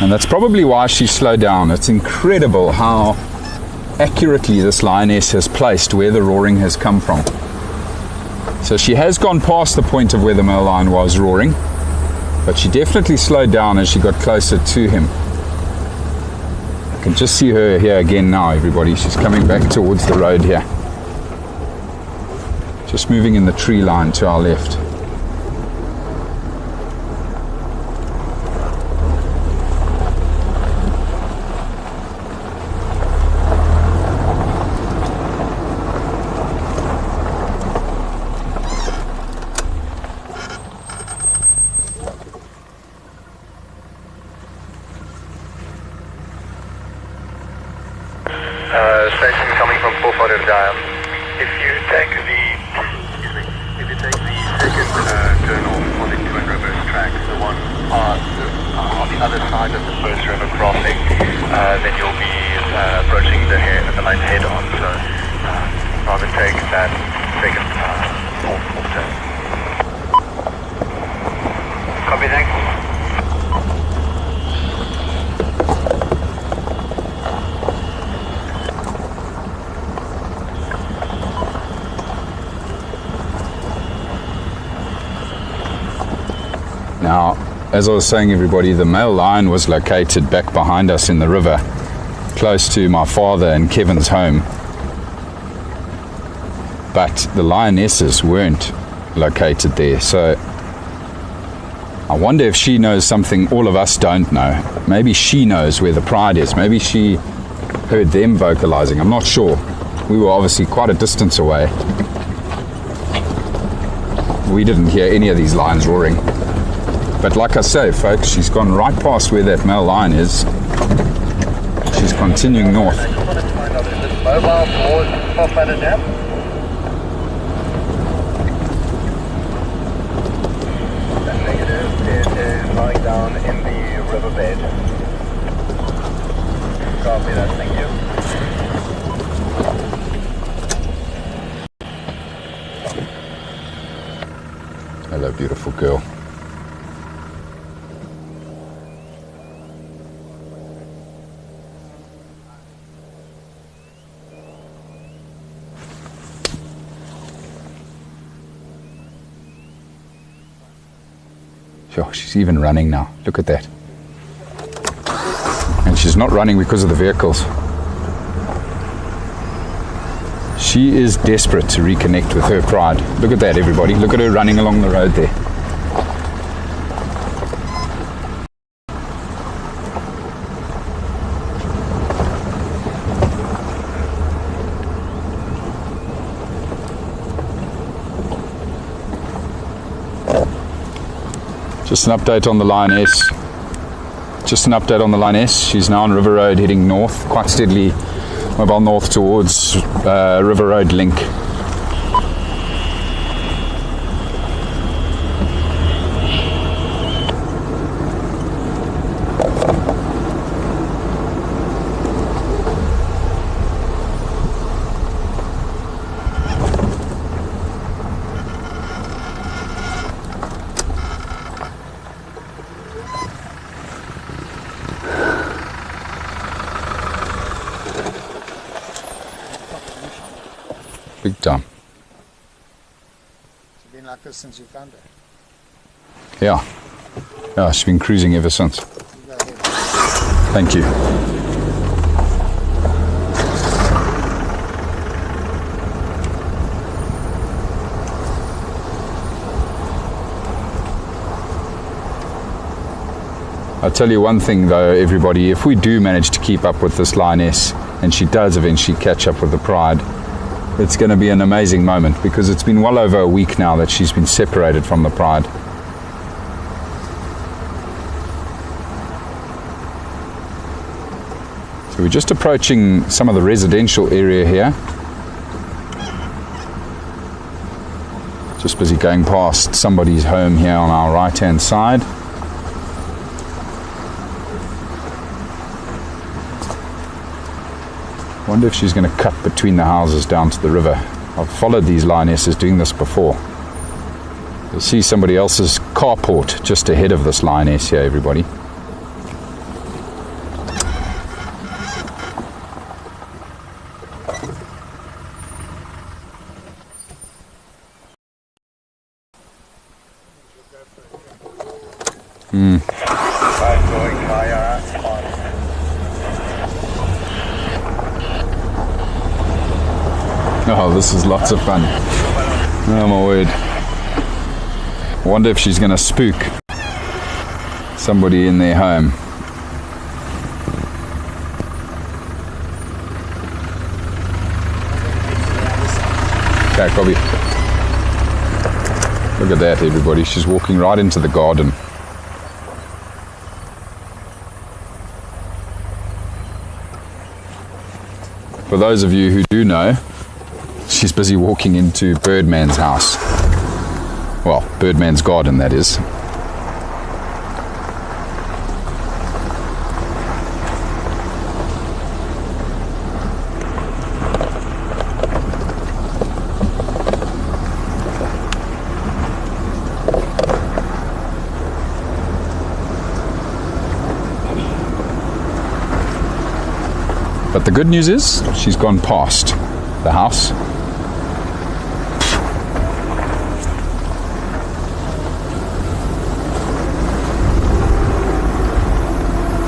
[SPEAKER 1] And that's probably why she slowed down. It's incredible how accurately this lioness has placed where the roaring has come from. So she has gone past the point of where the male lion was roaring, but she definitely slowed down as she got closer to him. I can just see her here again now, everybody. She's coming back towards the road here. Just moving in the tree line to our left.
[SPEAKER 2] Station coming from Poole. If you take the second turn off on the twin reverse tracks, the one on the other side of the first river crossing, then you'll be approaching the line head on. So rather take that second off turn. Copy, thanks.
[SPEAKER 1] Now, as I was saying, everybody, the male lion was located back behind us in the river, close to my father and Kevin's home. But the lionesses weren't located there. So I wonder if she knows something all of us don't know. Maybe she knows where the pride is. Maybe she heard them vocalizing. I'm not sure. We were obviously quite a distance away. We didn't hear any of these lions roaring. But like I say, folks, she's gone right past where that male lion is. She's continuing north.
[SPEAKER 2] Mobile towards Top Dam. Negative, it is lying down in the riverbed. Copy that, thank you.
[SPEAKER 1] Hello, beautiful girl. Sure, she's even running now. Look at that. And she's not running because of the vehicles. She is desperate to reconnect with her pride. Look at that, everybody. Look at her running along the road there. Just an update on the lioness. She's now on River Road heading north, quite steadily, mobile north towards River Road Link. Big time.
[SPEAKER 4] It's been like this since you found her.
[SPEAKER 1] Yeah. Yeah, she's been cruising ever since.
[SPEAKER 4] You go ahead.
[SPEAKER 1] Thank you. I'll tell you one thing though, everybody, if we do manage to keep up with this lioness, and she does eventually catch up with the pride, it's going to be an amazing moment, because it's been well over a week now that she's been separated from the pride. So we're just approaching some of the residential area here. Just busy going past somebody's home here on our right hand side. Wonder if she's going to cut between the houses down to the river. I've followed these lionesses doing this before. You'll see somebody else's carport just ahead of this lioness here, everybody. Oh, this is lots of fun. Oh my word. Wonder if she's going to spook somebody in their home. Okay, copy. Look at that, everybody. She's walking right into the garden. For those of you who do know, she's busy walking into Birdman's house. Well, Birdman's garden, that is. But the good news is, she's gone past the house.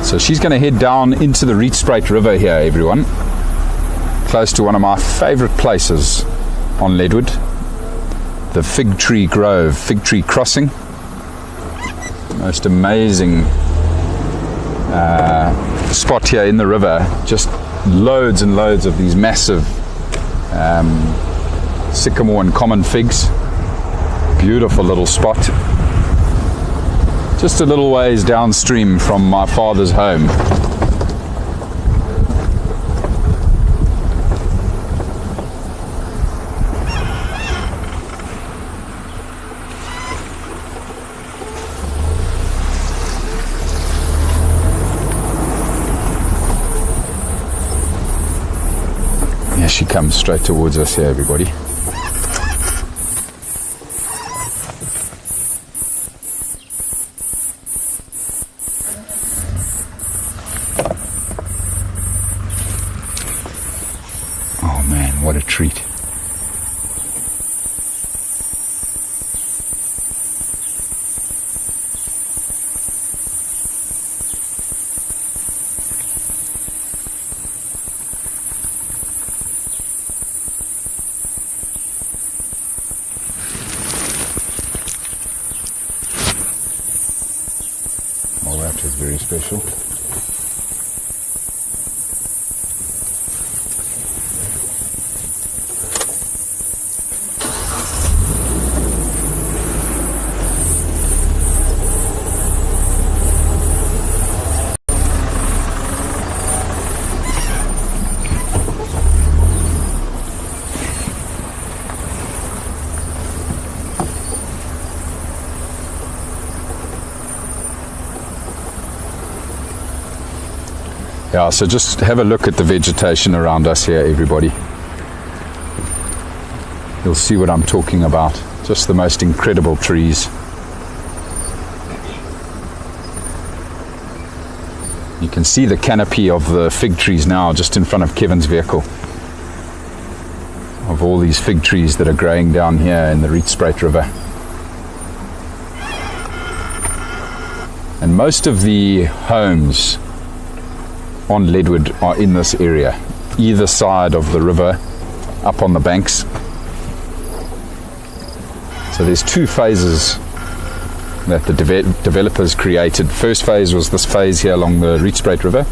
[SPEAKER 1] So she's going to head down into the Rietspruit River here, everyone. Close to one of my favourite places on Leadwood. The Fig Tree Grove, Fig Tree Crossing. Most amazing spot here in the river. Just loads and loads of these massive sycamore and common figs. Beautiful little spot. Just a little ways downstream from my father's home. Here she comes straight towards us here, everybody. What a treat. Well, that is very special. Yeah, so just have a look at the vegetation around us here, everybody. You'll see what I'm talking about. Just the most incredible trees. You can see the canopy of the fig trees now just in front of Kevin's vehicle. Of all these fig trees that are growing down here in the Rietspruit River. And most of the homes on Leadwood are in this area, either side of the river, up on the banks. So there's two phases that the developers created. First phase was this phase here along the Rietspruit River,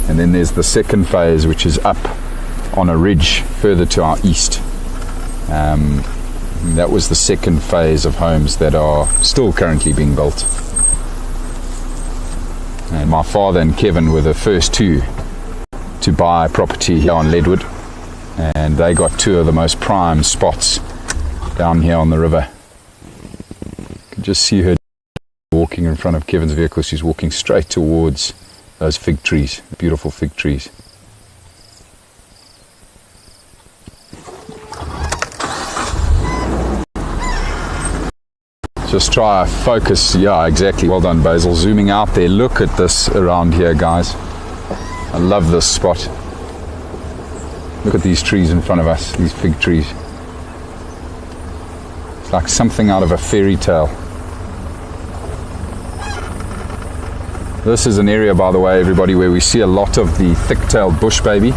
[SPEAKER 1] and then there's the second phase which is up on a ridge further to our east. That was the second phase of homes that are still currently being built. And my father and Kevin were the first two to buy property here on Leadwood, and they got two of the most prime spots down here on the river. can just see her walking in front of Kevin's vehicle. She's walking straight towards those fig trees, beautiful fig trees. Just try focus. Yeah, exactly. Well done, Basil. Zooming out there. Look at this around here, guys. I love this spot. Look at these trees in front of us, these fig trees. It's like something out of a fairy tale. This is an area, by the way, everybody, where we see a lot of the thick-tailed bush baby.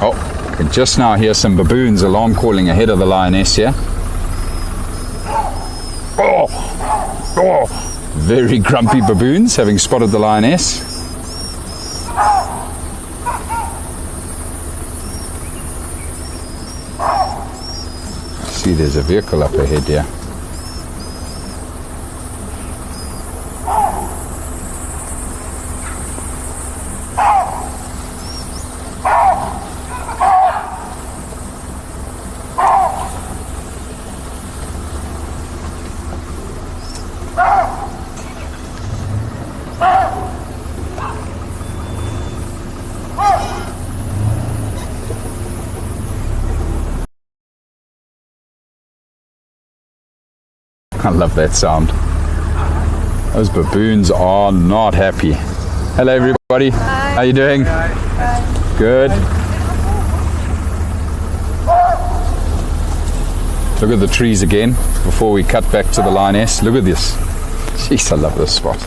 [SPEAKER 1] Oh, I can just now hear some baboons alarm calling ahead of the lioness here. Oh, very grumpy baboons having spotted the lioness. I see there's a vehicle up ahead here. I love that sound. Those baboons are not happy. Hello everybody. Hi. How you doing? Hi. Good. Look at the trees again before we cut back to the lioness. Look at this. Jeez, I love this spot.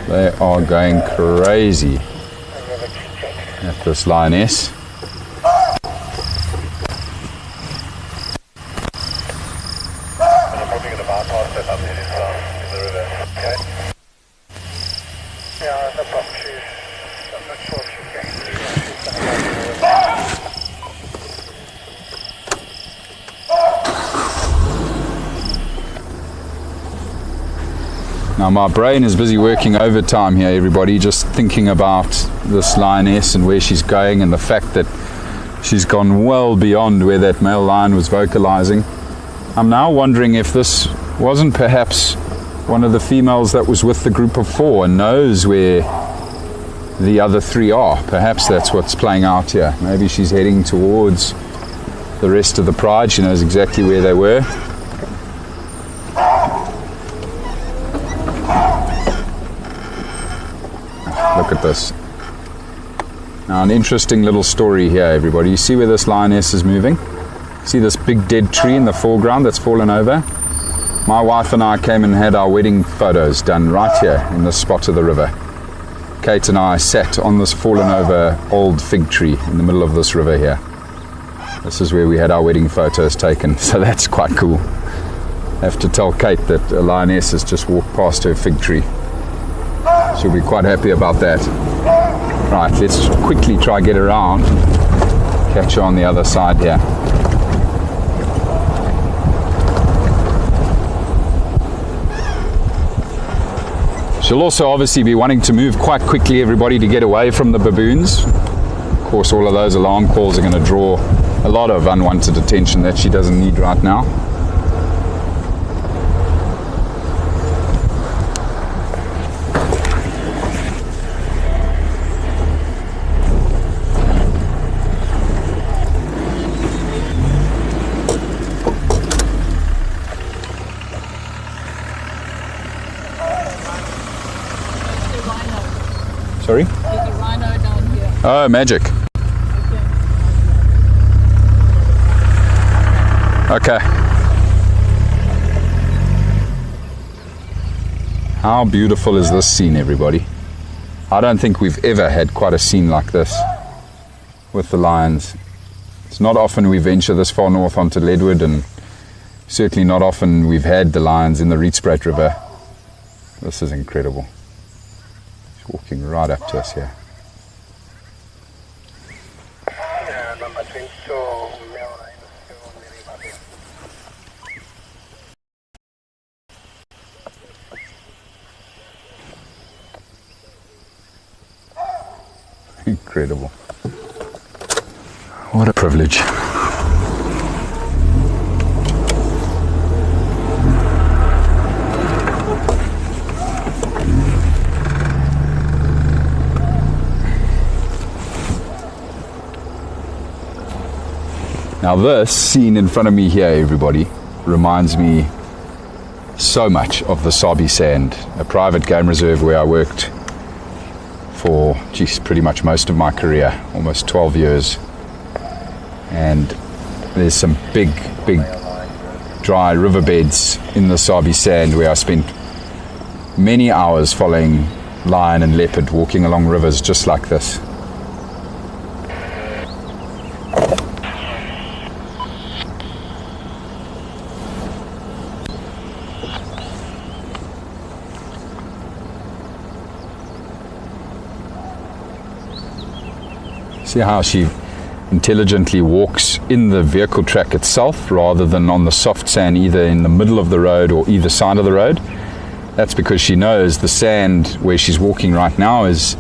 [SPEAKER 1] They are going crazy at this lioness. Now my brain is busy working overtime here, everybody, just thinking about this lioness and where she's going, and the fact that she's gone well beyond where that male lion was vocalizing. I'm now wondering if this wasn't perhaps one of the females that was with the group of four and knows where the other three are. Perhaps that's what's playing out here. Maybe she's heading towards the rest of the pride. She knows exactly where they were. Look at this. Now, an interesting little story here, everybody. You see where this lioness is moving? See this big dead tree in the foreground that's fallen over? My wife and I came and had our wedding photos done right here in this spot of the river. Kate and I sat on this fallen over old fig tree in the middle of this river here. This is where we had our wedding photos taken, so that's quite cool. I have to tell Kate that a lioness has just walked past her fig tree. She'll be quite happy about that. Right, let's quickly try get around, catch her on the other side here. She'll also obviously be wanting to move quite quickly, everybody, to get away from the baboons. Of course, all of those alarm calls are going to draw a lot of unwanted attention that she doesn't need right now. Sorry? There's a rhino down here. Oh, magic. Okay. How beautiful is this scene, everybody? I don't think we've ever had quite a scene like this with the lions. It's not often we venture this far north onto Leadwood, and certainly not often we've had the lions in the Rietspruit River. This is incredible. Walking right up to us here.
[SPEAKER 2] number 22, male lioness, still on the river here.
[SPEAKER 1] Incredible. What a privilege. Now this scene in front of me here, everybody, reminds me so much of the Sabi Sand, a private game reserve where I worked for, pretty much most of my career, almost 12 years. And there's some big dry riverbeds in the Sabi Sand where I spent many hours following lion and leopard, walking along rivers just like this. See how she intelligently walks in the vehicle track itself rather than on the soft sand, either in the middle of the road or either side of the road. That's because she knows the sand where she's walking right now is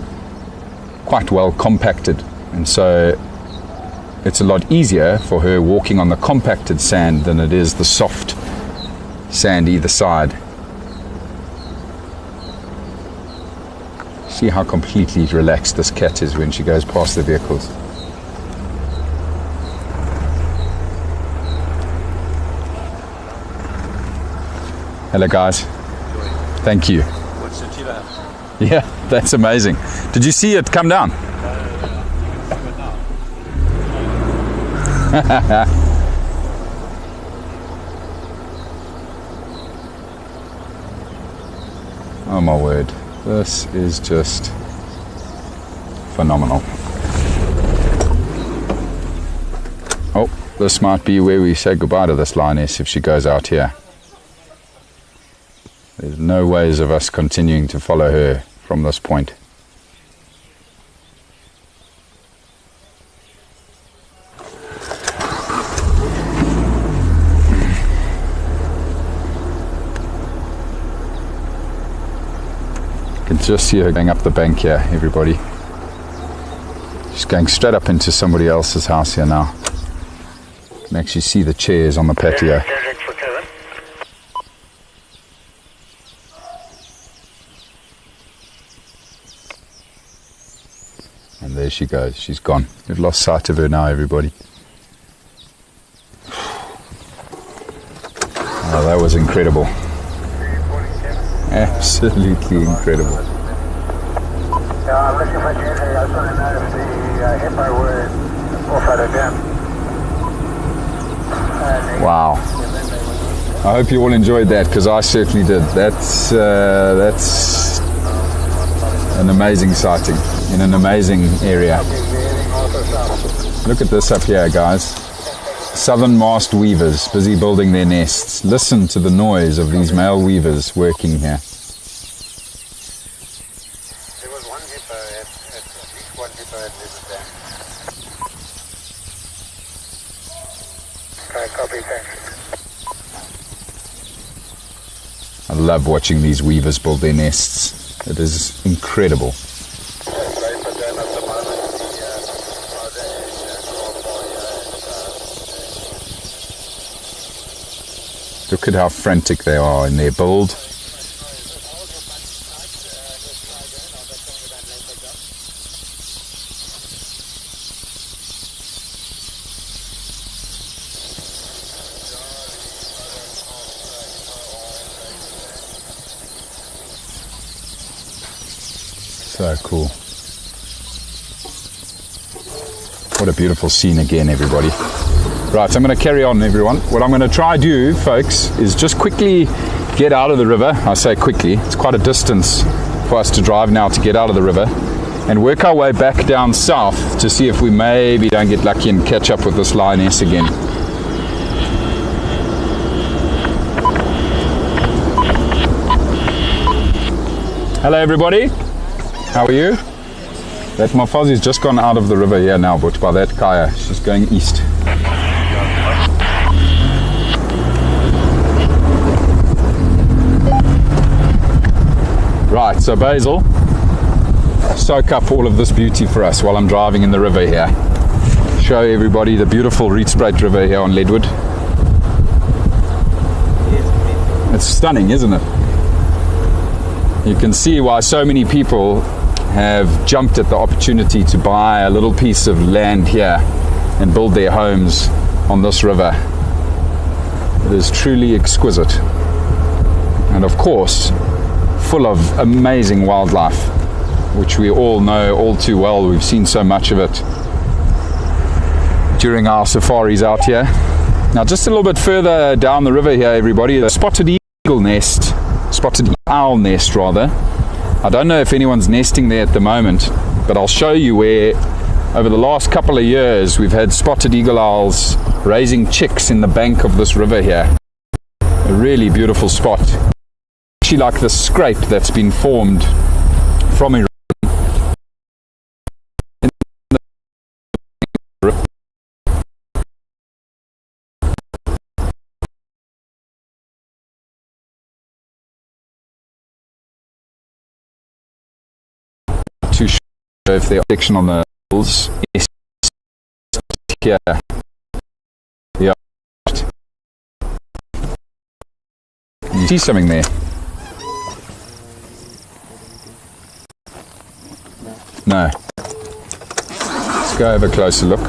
[SPEAKER 1] quite well compacted, and so it's a lot easier for her walking on the compacted sand than it is the soft sand either side. See how completely relaxed this cat is when she goes past the vehicles. Hello guys. Thank you.
[SPEAKER 5] What's the cheetah?
[SPEAKER 1] Yeah, that's amazing. Did you see it come down? Oh my word. This is just phenomenal. Oh, this might be where we say goodbye to this lioness if she goes out here. There's no ways of us continuing to follow her from this point. You can just see her going up the bank here, everybody. She's going straight up into somebody else's house here now. You can actually see the chairs on the patio. And there she goes. She's gone. We've lost sight of her now, everybody. Oh, that was incredible. Absolutely incredible.
[SPEAKER 2] I'm looking for Cheetah. I just want to know if the hippo were off at again.
[SPEAKER 1] Wow. I hope you all enjoyed that, because I certainly did. That's an amazing sighting in an amazing area. Look at this up here, guys. Southern masked weavers busy building their nests. Listen to the noise of these male weavers working here.
[SPEAKER 2] There was one hippo, at least one hippo had lived there. Okay, copy, thanks.
[SPEAKER 1] I love watching these weavers build their nests. It is incredible. Look at how frantic they are in their build. So cool. What a beautiful scene again, everybody. Right, I'm going to carry on, everyone. What I'm going to try to do, folks, is just quickly get out of the river. I say quickly, it's quite a distance for us to drive now to get out of the river, and work our way back down south to see if we maybe don't get lucky and catch up with this lioness again. Hello, everybody. How are you? That Mafazi's just gone out of the river here now, but by that kaya. She's going east. Right, so Basil, soak up all of this beauty for us while I'm driving in the river here. Show everybody the beautiful Rietspruit River here on Leadwood. It's stunning, isn't it? You can see why so many people have jumped at the opportunity to buy a little piece of land here and build their homes on this river. It is truly exquisite. And of course, full of amazing wildlife, which we all know all too well. We've seen so much of it during our safaris out here. Now, just a little bit further down the river here, everybody, a spotted owl nest rather. I don't know if anyone's nesting there at the moment, but I'll show you where over the last couple of years we've had spotted eagle owls raising chicks in the bank of this river here. A really beautiful spot. Actually like the scrape that's been formed from a to show if the section on the hills is here. Yeah. You see something there? No. Let's go have a closer look.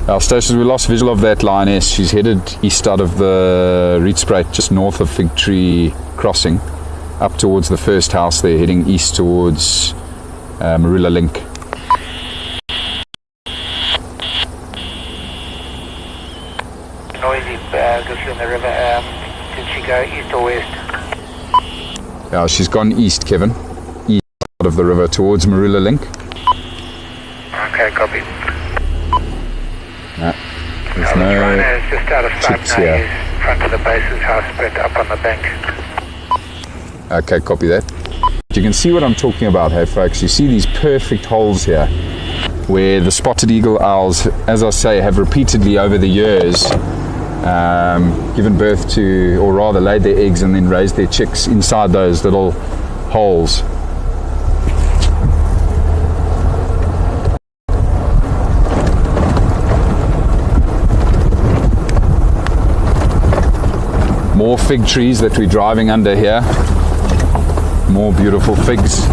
[SPEAKER 1] Our stations, we lost visual of that lioness. She's headed east out of the Rietspruit, just north of Fig Tree Crossing, up towards the first house there, heading east towards Marula Link.
[SPEAKER 4] Noisy goes in the river. Did she go east or west?
[SPEAKER 1] Yeah, she's gone east, Kevin. East out of the river towards Marula Link.
[SPEAKER 4] Okay, copy.
[SPEAKER 1] No, there's no
[SPEAKER 4] Rhino is just out of sight
[SPEAKER 1] chicks
[SPEAKER 4] now.
[SPEAKER 1] here.
[SPEAKER 4] He's in front of the base's house, Brent, up on the bank.
[SPEAKER 1] Okay, copy that. You can see what I'm talking about, hey folks. You see these perfect holes here where the spotted eagle owls, as I say, have repeatedly over the years given birth to, or rather laid their eggs and then raised their chicks inside those little holes. More fig trees that we're driving under here. More beautiful figs.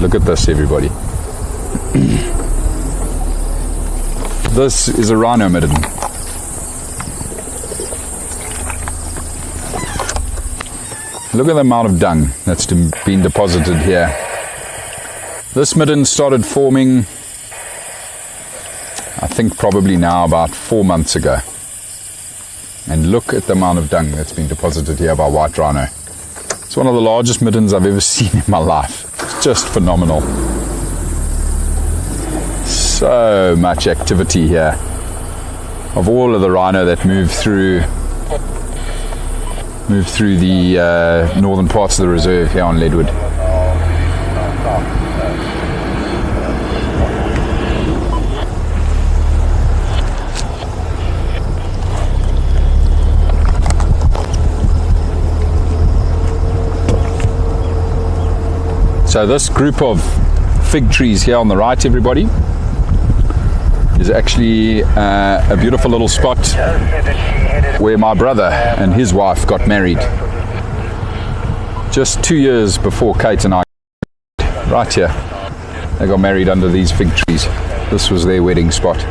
[SPEAKER 1] Look at this, everybody. This is a rhino midden. Look at the amount of dung that's been deposited here. This midden started forming, I think probably now about 4 months ago. And look at the amount of dung that's been deposited here by white rhino. It's one of the largest middens I've ever seen in my life. It's just phenomenal. So much activity here. Of all of the rhino that move through the northern parts of the reserve here on Leadwood. So this group of fig trees here on the right, everybody, is actually a beautiful little spot where my brother and his wife got married just 2 years before Kate and I. Right here, they got married under these fig trees. This was their wedding spot.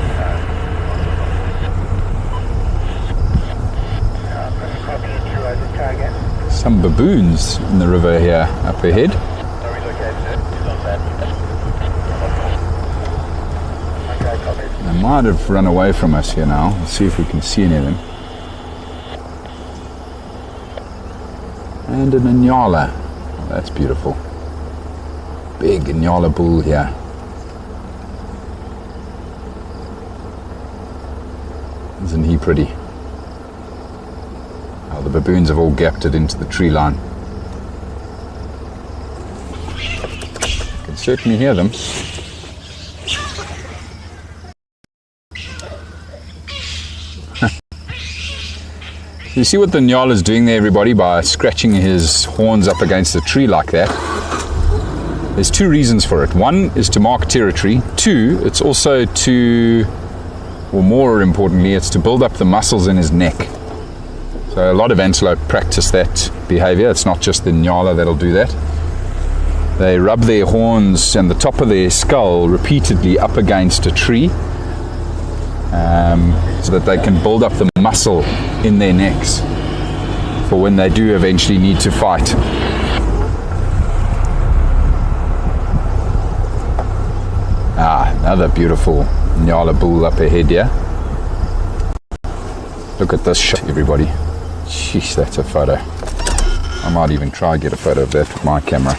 [SPEAKER 1] Some baboons in the river here up ahead. They might have run away from us here now. Let's see if we can see any of them. And an Inyala. Oh, that's beautiful. Big Inyala bull here. Isn't he pretty? Oh, the baboons have all gapped it into the tree line. You can certainly hear them. You see what the Nyala is doing there, everybody, by scratching his horns up against the tree like that? There's two reasons for it. One is to mark territory. Two, it's also to, or more importantly, it's to build up the muscles in his neck. So a lot of antelope practice that behavior. It's not just the Nyala that'll do that. They rub their horns and the top of their skull repeatedly up against a tree, so that they can build up the muscle in their necks for when they do eventually need to fight. Another beautiful Nyala bull up ahead here. Look at this shot, everybody. Jeez, that's a photo. I might even try and get a photo of that with my camera.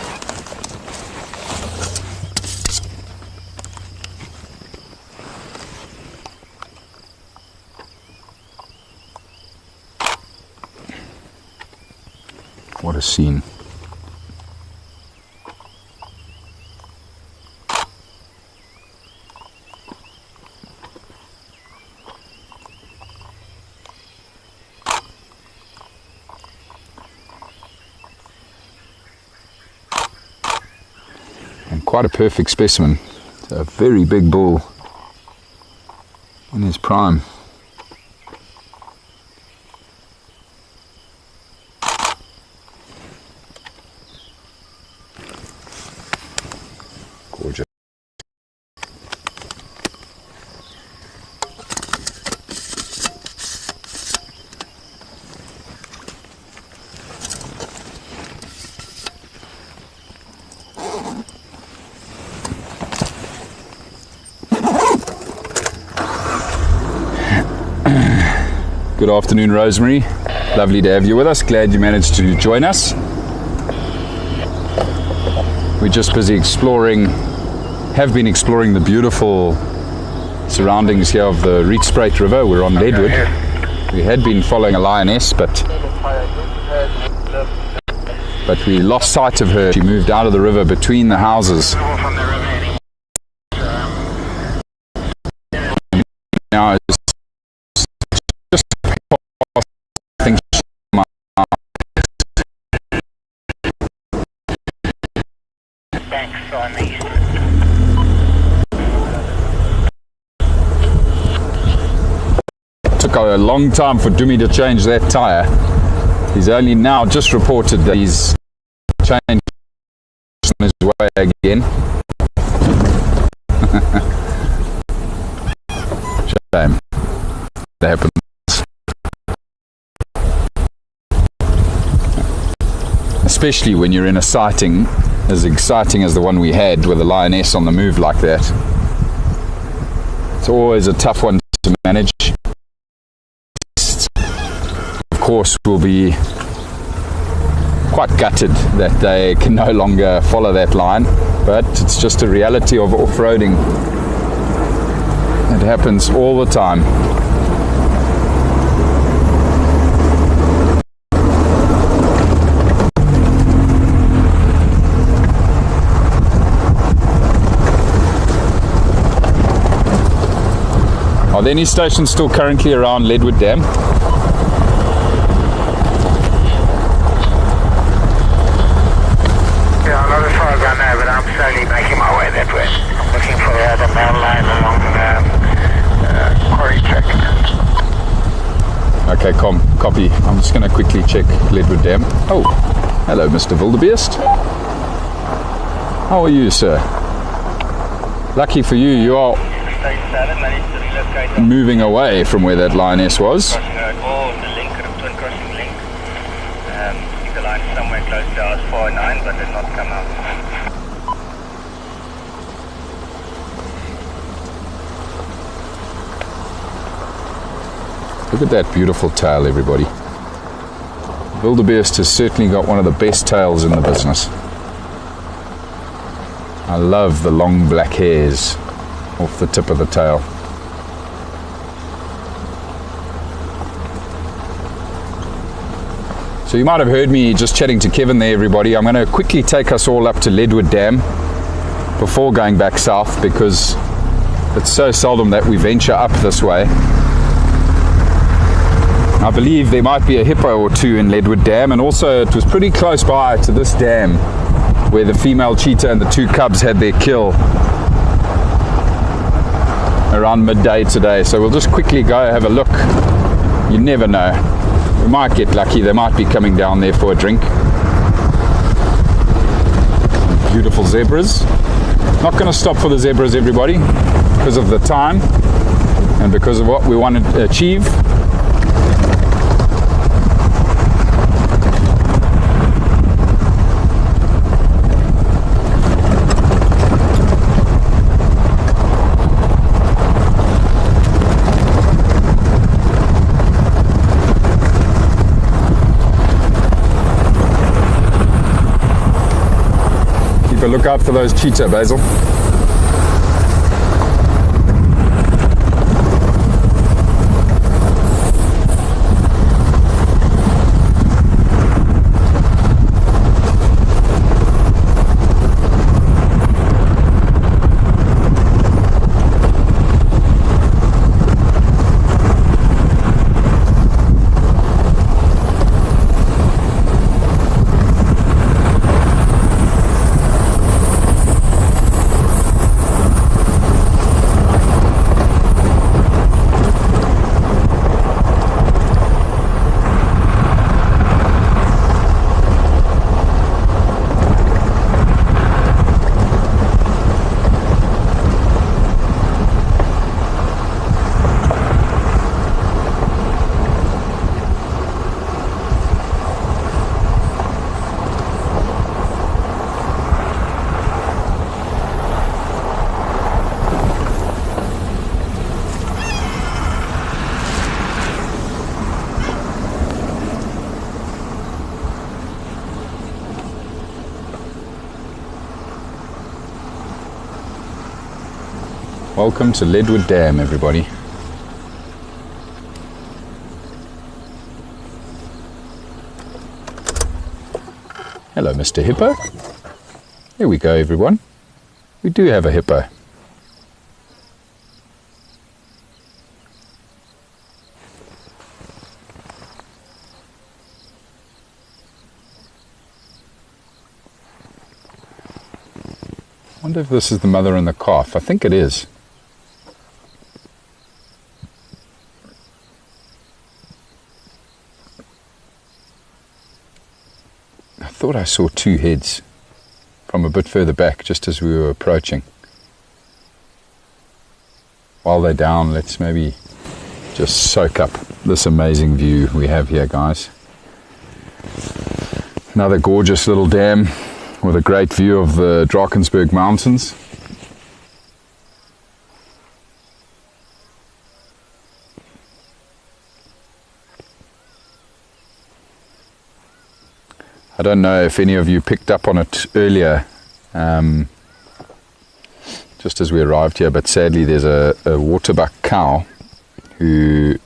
[SPEAKER 1] What a scene. And quite a perfect specimen. It's a very big bull in his prime. Gorgeous. Good afternoon, Rosemary. Lovely to have you with us. Glad you managed to join us. We're just busy have been exploring the beautiful surroundings here of the Rietspruit River. We're on Leadwood. We had been following a lioness, but we lost sight of her. She moved out of the river between the houses. Now it's just took a long time for Dumi to change that tyre. He's only now just reported that he's changed on his way again. Shame that happens. Especially when you're in a sighting as exciting as the one we had with a lioness on the move like that. It's always a tough one to manage. Of course, we'll be quite gutted that they can no longer follow that line, but it's just a reality of off-roading. It happens all the time. Are there any stations still currently around Leadwood Dam?
[SPEAKER 2] Yeah, not as far as I know, but I'm slowly making my way that way. I'm looking for the other main line along quarry track.
[SPEAKER 1] Okay, copy. I'm just going to quickly check Leadwood Dam. Oh, hello, Mr. Wildebeest. How are you, sir? Lucky for you, you are moving away from where that lioness was.
[SPEAKER 2] Crossing road, or the link, the twin crossing link. I think the line somewhere close to ours 409, but did not come out.
[SPEAKER 1] Look at that beautiful tail, everybody. Wildebeest has certainly got one of the best tails in the business. I love the long black hairs off the tip of the tail. So you might have heard me just chatting to Kevin there, everybody. I'm going to quickly take us all up to Leadwood Dam before going back south, because it's so seldom that we venture up this way. I believe there might be a hippo or two in Leadwood Dam, and also it was pretty close by to this dam where the female cheetah and the two cubs had their kill around midday today. So we'll just quickly go have a look. You never know. We might get lucky. They might be coming down there for a drink. Beautiful zebras. Not going to stop for the zebras, everybody, because of the time and because of what we want to achieve. Look out for those cheetah, Basil. Welcome to Leadwood Dam, everybody. Hello, Mr. Hippo. Here we go, everyone. We do have a hippo. I wonder if this is the mother and the calf. I think it is. I thought I saw two heads from a bit further back just as we were approaching. While they're down, let's maybe just soak up this amazing view we have here, guys. Another gorgeous little dam with a great view of the Drakensberg Mountains. I don't know if any of you picked up on it earlier, just as we arrived here, but sadly there's a waterbuck cow who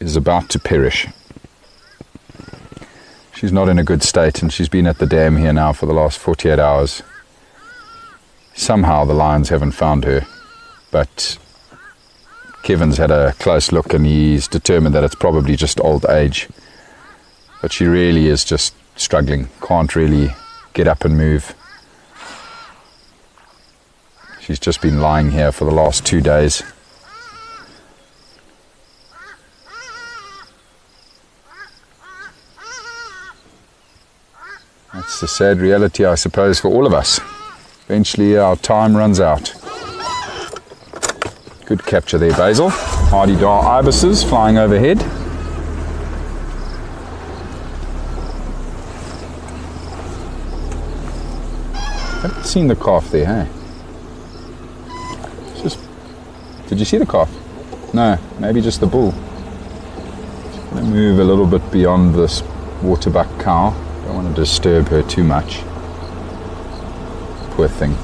[SPEAKER 1] is about to perish. She's not in a good state, and she's been at the dam here now for the last 48 hours. Somehow the lions haven't found her, but Kevin's had a close look and he's determined that it's probably just old age. But she really is just struggling, can't really get up and move. She's just been lying here for the last 2 days. That's the sad reality, I suppose, for all of us. Eventually our time runs out. Good capture there, Basil. Hardy-dar ibises flying overhead. Haven't seen the calf there, hey? Did you see the calf? No, maybe just the bull. Just going to move a little bit beyond this waterbuck cow. Don't want to disturb her too much. Poor thing.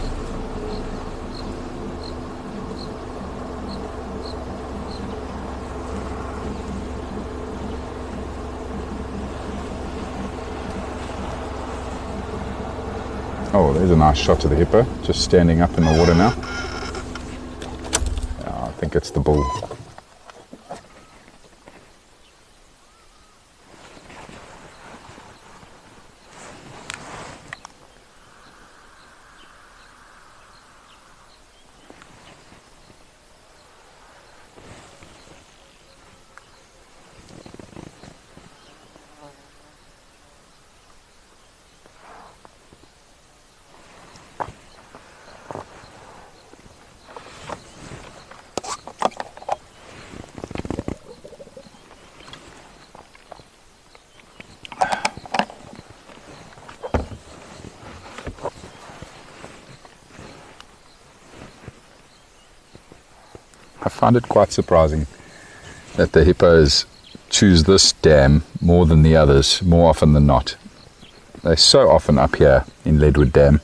[SPEAKER 1] Oh, there's a nice shot of the hippo, just standing up in the water now. I think it's the bull. I find it quite surprising that the hippos choose this dam more than the others, more often than not. They're so often up here in Leadwood Dam.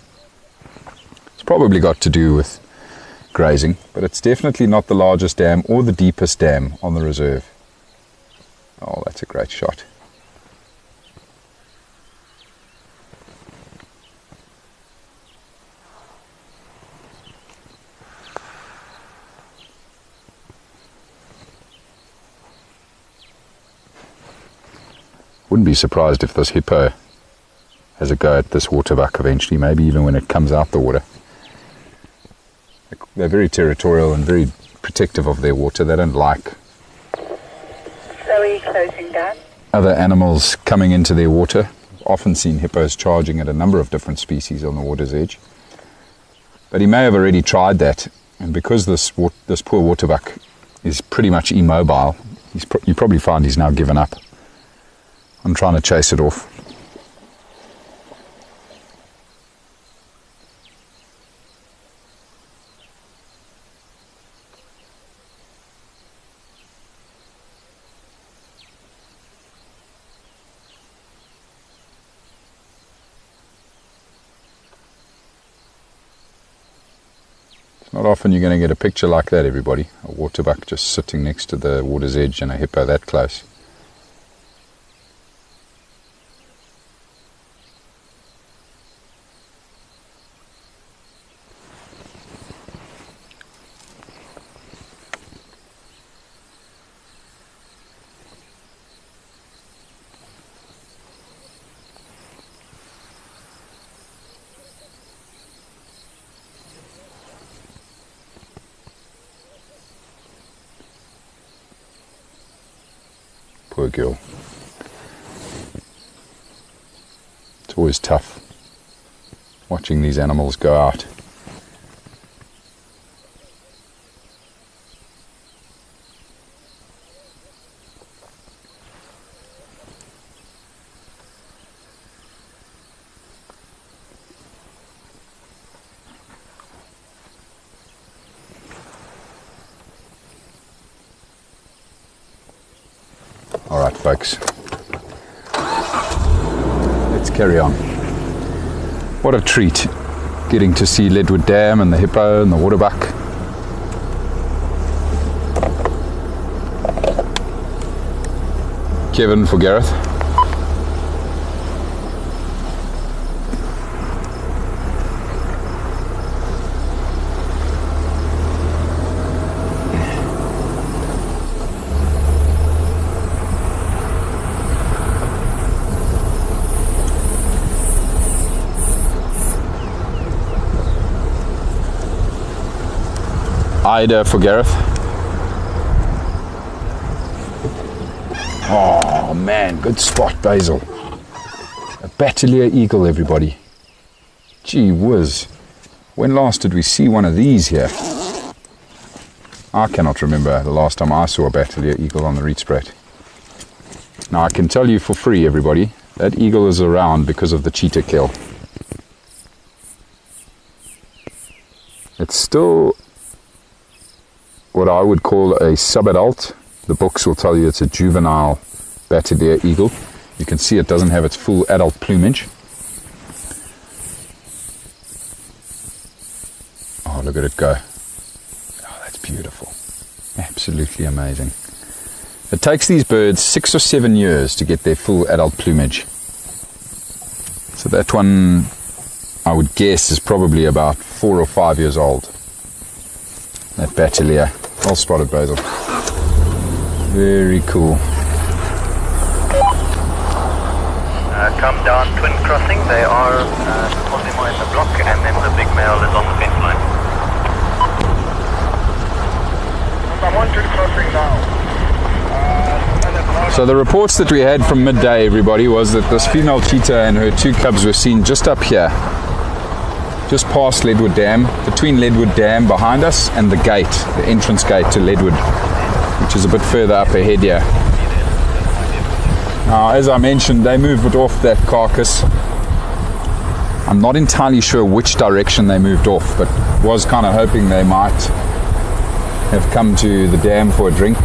[SPEAKER 1] It's probably got to do with grazing, but it's definitely not the largest dam or the deepest dam on the reserve. Oh, that's a great shot. Wouldn't be surprised if this hippo has a go at this waterbuck eventually, maybe even when it comes out the water. They're very territorial and very protective of their water. They don't like
[SPEAKER 3] Slowly closing down.
[SPEAKER 1] other animals coming into their water. I've often seen hippos charging at a number of different species on the water's edge. But he may have already tried that, and because this poor waterbuck is pretty much immobile, you probably find he's now given up. I'm trying to chase it off. It's not often you're going to get a picture like that, everybody. A waterbuck just sitting next to the water's edge and a hippo that close. Poor girl. It's always tough watching these animals go out. All right, folks, let's carry on. What a treat getting to see Leadwood Dam and the hippo and the waterbuck. Kevin for Gareth. Ida for Gareth. Oh man, good spot, Basil. A Battalier eagle, everybody. Gee whiz. When last did we see one of these here? I cannot remember the last time I saw a Battalier eagle on the Rietspruit. Now I can tell you for free, everybody, that eagle is around because of the cheetah kill. It's still what I would call a subadult. The books will tell you it's a juvenile Battalier eagle. You can see it doesn't have its full adult plumage. Oh, look at it go. Oh, that's beautiful. Absolutely amazing. It takes these birds 6 or 7 years to get their full adult plumage. So that one, I would guess, is probably about 4 or 5 years old. That Battalier. Well spotted, Basil. Very cool.
[SPEAKER 2] Come down Twin Crossing. They are Cosimo in the block, and then the big male is on the fence line. I'm on Twin Crossing now.
[SPEAKER 1] So the reports that we had from midday, everybody, was that this female cheetah and her 2 cubs were seen just up here, just past Leadwood Dam, between Leadwood Dam behind us and the gate, the entrance gate to Leadwood, which is a bit further up ahead here. Now, as I mentioned, they moved off that carcass. I'm not entirely sure which direction they moved off, but was kind of hoping they might have come to the dam for a drink.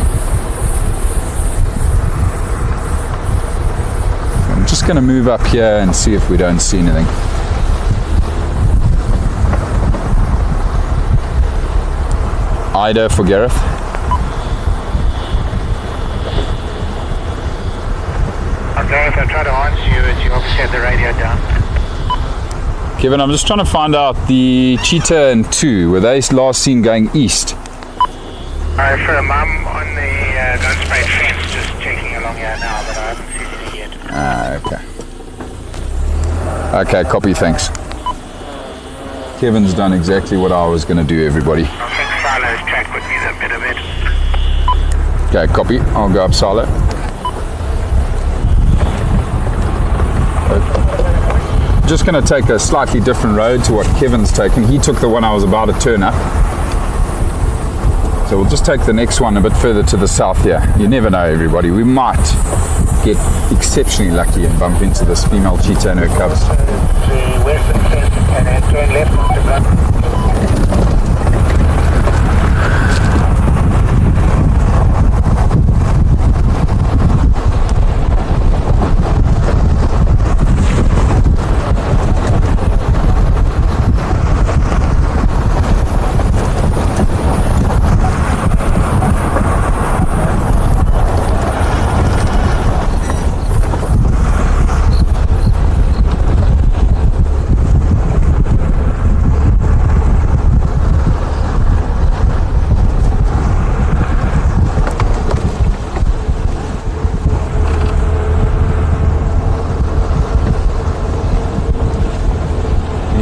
[SPEAKER 1] I'm just going to move up here and see if we don't see anything. Ida for Gareth.
[SPEAKER 4] Gareth, I tried to answer you, but you obviously had the radio down.
[SPEAKER 1] Kevin, I'm just trying to find out the cheetah and 2. Were they last seen going east?
[SPEAKER 4] For a mum on the Gunspade fence, just checking along here now, but I haven't seen anything yet.
[SPEAKER 1] Okay, copy, thanks. Kevin's done exactly what I was going to do, everybody.
[SPEAKER 4] I think Silo's track would be the bit of it.
[SPEAKER 1] Okay, copy. I'll go up Silo. Just going to take a slightly different road to what Kevin's taken. He took the one I was about to turn up. So we'll just take the next one a bit further to the south here. You never know, everybody. We might get exceptionally lucky and bump into this female cheetah and her cubs.
[SPEAKER 4] To western fence and then turn left onto Brent.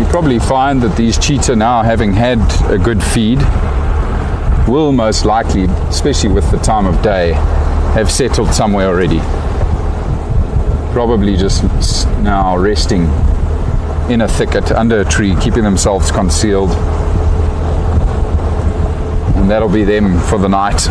[SPEAKER 1] Probably find that these cheetah, now having had a good feed, will most likely, especially with the time of day, have settled somewhere already. Probably just now resting in a thicket under a tree, keeping themselves concealed, and that'll be them for the night.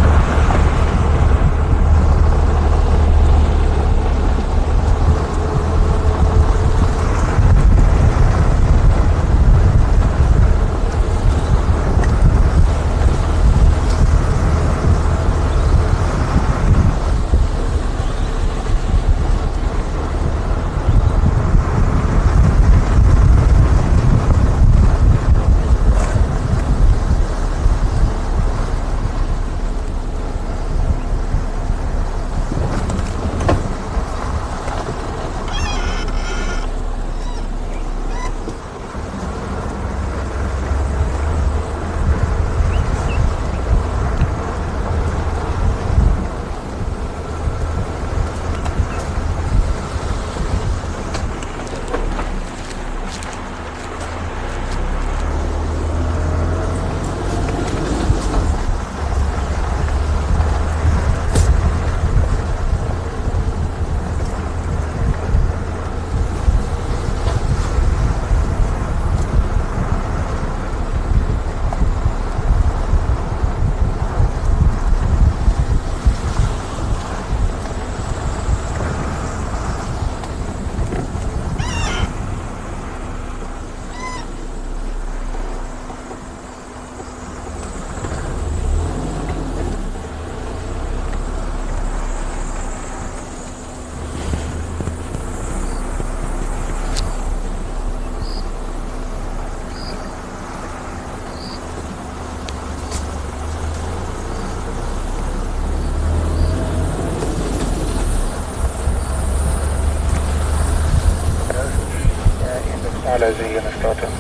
[SPEAKER 4] silos are you going to start on?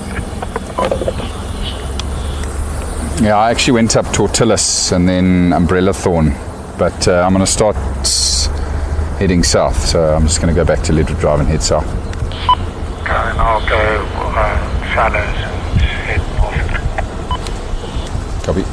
[SPEAKER 1] Yeah, I actually went up Tortillas and then Umbrella Thorn, but I'm going to start heading south, so I'm just going to go back to Leadwood Drive and head south.
[SPEAKER 4] Okay, and I'll go shallows and head north.
[SPEAKER 1] Copy.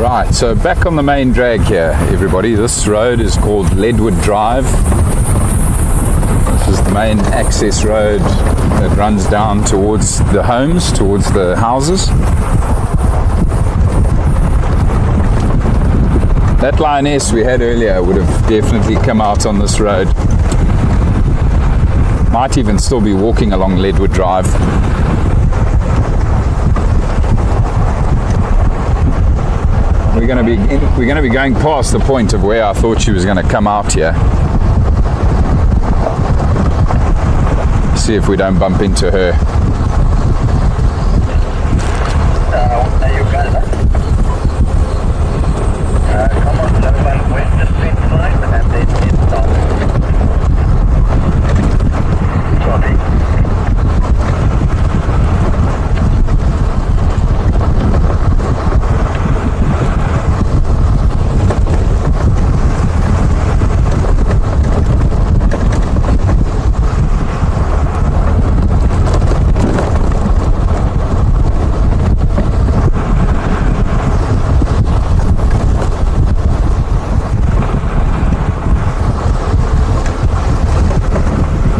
[SPEAKER 1] Right, so back on the main drag here, everybody. This road is called Leadwood Drive. This is the main access road that runs down towards the homes, towards the houses. That lioness we had earlier would have definitely come out on this road. Might even still be walking along Leadwood Drive. We're going to be going past the point of where I thought she was going to come out here. See if we don't bump into her.
[SPEAKER 2] Come on, Leopard, west the street line, and then it's down. Copy.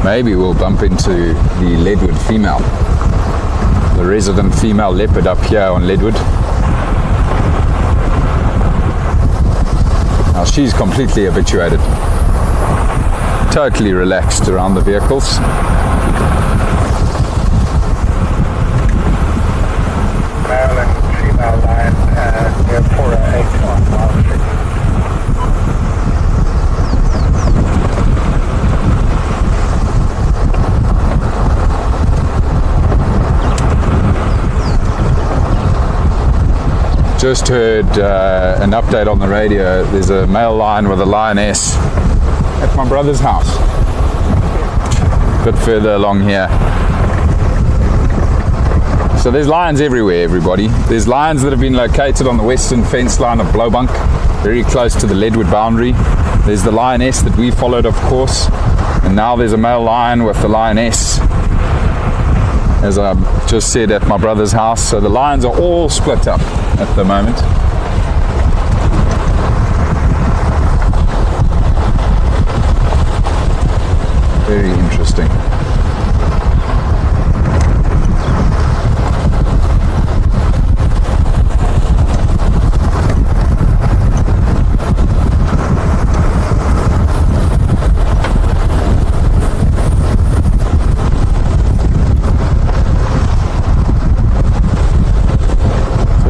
[SPEAKER 1] Maybe we'll bump into the Leadwood female, the resident female leopard up here on Leadwood. Now she's completely habituated, totally relaxed around the vehicles.
[SPEAKER 4] Male and female lion near 408 on Mile 6.
[SPEAKER 1] Just heard an update on the radio. There's a male lion with a lioness at my brother's house. bit further along here. So there's lions everywhere, everybody. There's lions that have been located on the western fence line of Blowbunk, very close to the Leadwood boundary. There's the lioness that we followed, of course, and now there's a male lion with the lioness, as I just said, at my brother's house. So the lions are all split up at the moment. Very interesting.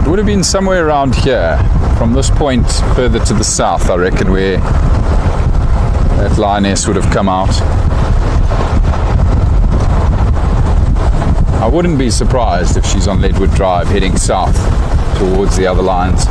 [SPEAKER 1] Would have been somewhere around here, from this point further to the south, I reckon, where that lioness would have come out. I wouldn't be surprised if she's on Leadwood Drive heading south towards the other lions.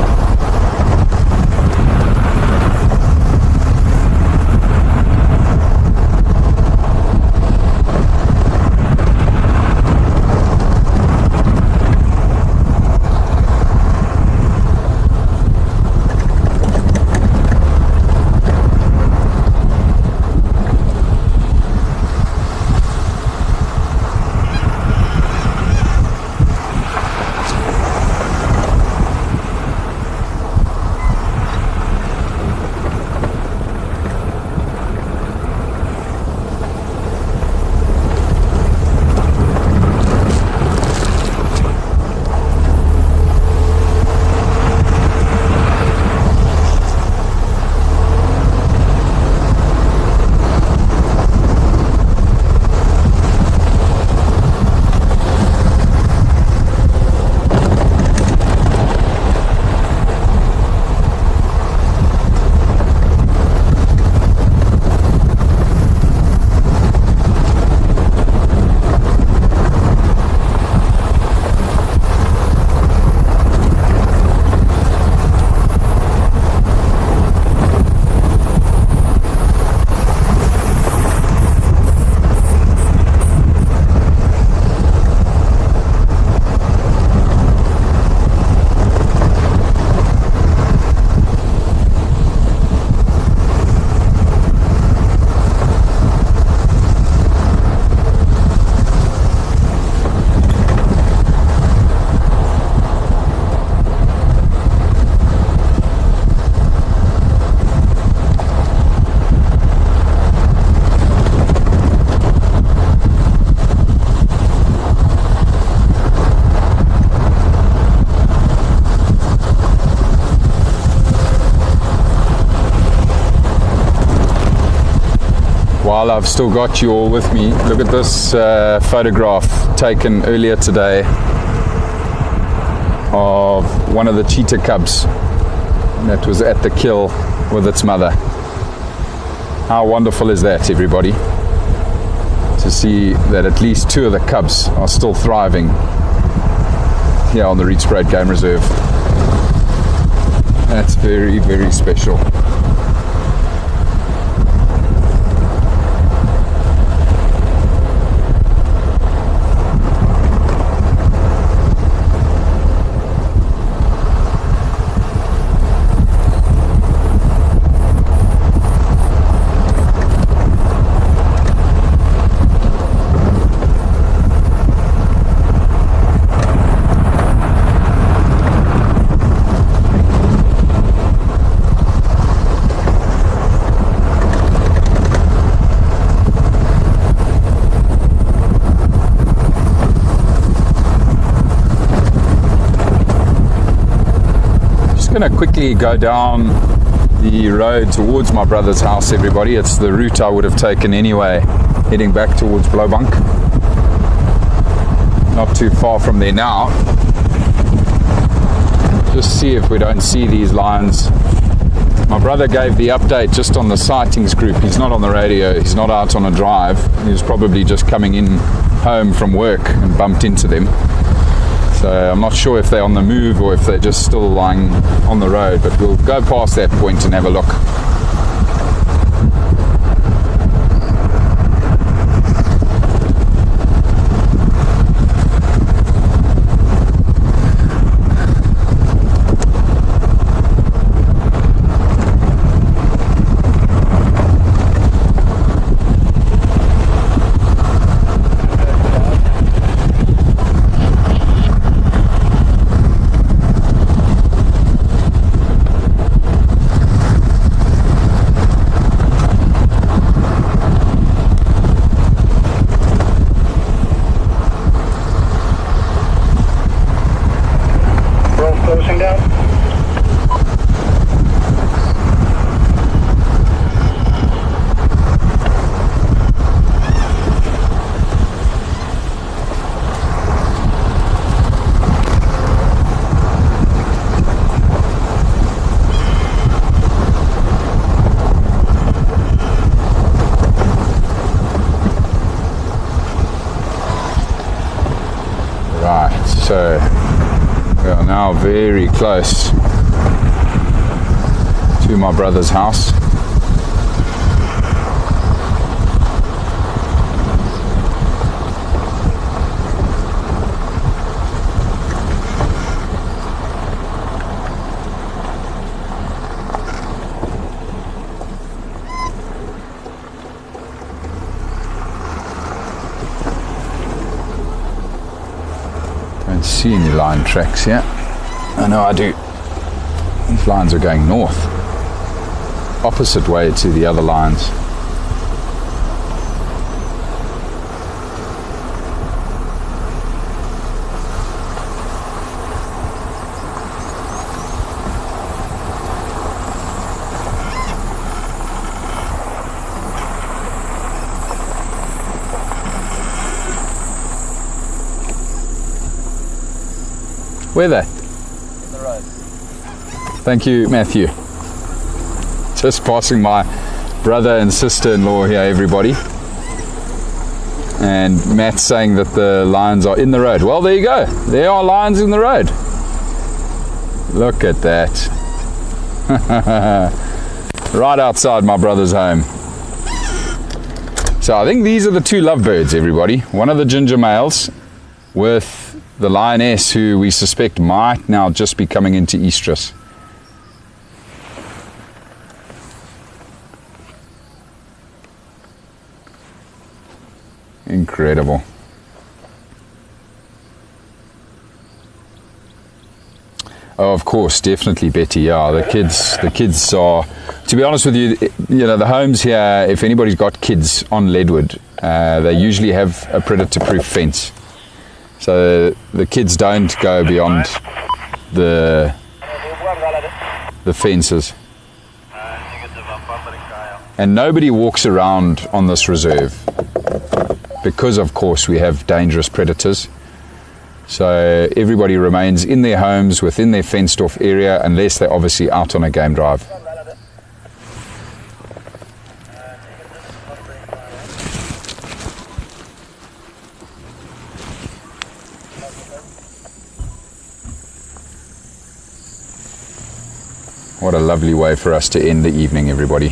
[SPEAKER 1] While I've still got you all with me, look at this photograph taken earlier today of one of the cheetah cubs that was at the kill with its mother. How wonderful is that, everybody? To see that at least two of the cubs are still thriving here on the Rietspruit Game Reserve. That's very, very special. Going to quickly go down the road towards my brother's house, everybody. It's the route I would have taken anyway, heading back towards Blowbunk. Not too far from there now. Just see if we don't see these lions. My brother gave the update just on the sightings group. He's not on the radio, he's not out on a drive. He was probably just coming in home from work and bumped into them. So I'm not sure if they're on the move or if they're just still lying on the road, but we'll go past that point and have a look. very close to my brother's house. Don't see any lion tracks here. I know I do. These lions are going north, opposite way to the other lions. Where are they?
[SPEAKER 2] In the road.
[SPEAKER 1] Thank you, Matthew. Just passing my brother and sister-in-law here, everybody. And Matt's saying that the lions are in the road. Well, there you go. There are lions in the road. Look at that. Right outside my brother's home. So I think these are the two lovebirds, everybody. One of the ginger males with the lioness, who we suspect might now just be coming into estrus. Incredible. Oh, of course, definitely, Betty. Yeah, the kids are, to be honest with you, the homes here, if anybody's got kids on Leadwood, they usually have a predator-proof fence. So the kids don't go beyond the fences. And nobody walks around on this reserve because, of course, we have dangerous predators. So everybody remains in their homes within their fenced off area unless they're obviously out on a game drive. What a lovely way for us to end the evening, everybody.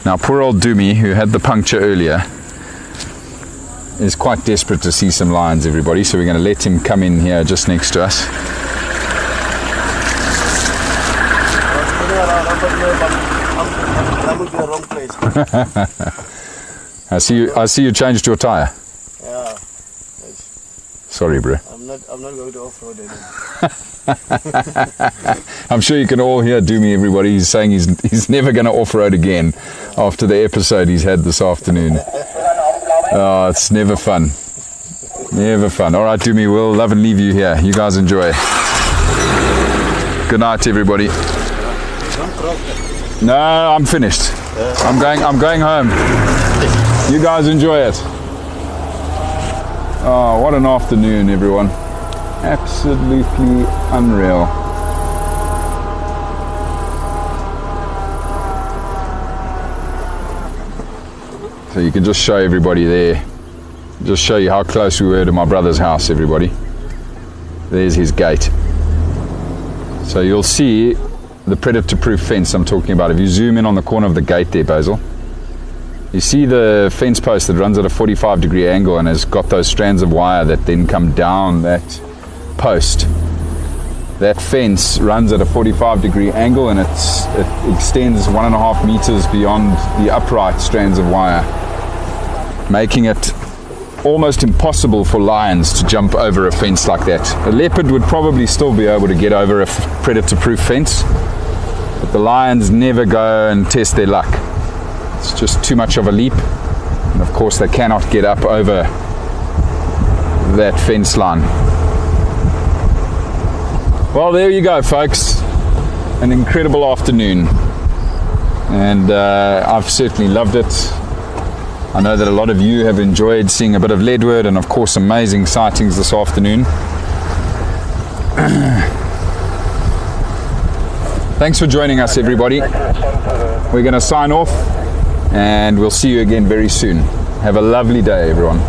[SPEAKER 1] Now, poor old Doomy, who had the puncture earlier, is quite desperate to see some lions, everybody, so we're going to let him come in here just next to us. I see you changed your tire.
[SPEAKER 2] Yeah.
[SPEAKER 1] Sorry, bro.
[SPEAKER 2] I'm not going to off-road anymore.
[SPEAKER 1] I'm sure you can all hear Doomy, everybody. He's saying he's never going to off-road again after the episode he's had this afternoon. Oh, it's never fun. Never fun. All right, Doomy, we'll love and leave you here. You guys enjoy. Good night, everybody. No, I'm finished. I'm going home. You guys enjoy it. Oh, what an afternoon, everyone. Absolutely unreal. So you can just show everybody there, just show you how close we were to my brother's house, everybody. There's his gate. So you'll see the predator-proof fence I'm talking about. If you zoom in on the corner of the gate there, Basil, you see the fence post that runs at a 45-degree angle and has got those strands of wire that then come down that post. That fence runs at a 45-degree angle and it extends 1.5 meters beyond the upright strands of wire, making it almost impossible for lions to jump over a fence like that. A leopard would probably still be able to get over a predator-proof fence, but the lions never go and test their luck. It's just too much of a leap, and of course they cannot get up over that fence line. Well, there you go, folks. An incredible afternoon, and I've certainly loved it. I know that a lot of you have enjoyed seeing a bit of Leadwood, and of course amazing sightings this afternoon. Thanks for joining us, everybody. We're going to sign off, and we'll see you again very soon. Have a lovely day, everyone.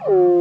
[SPEAKER 3] Bye.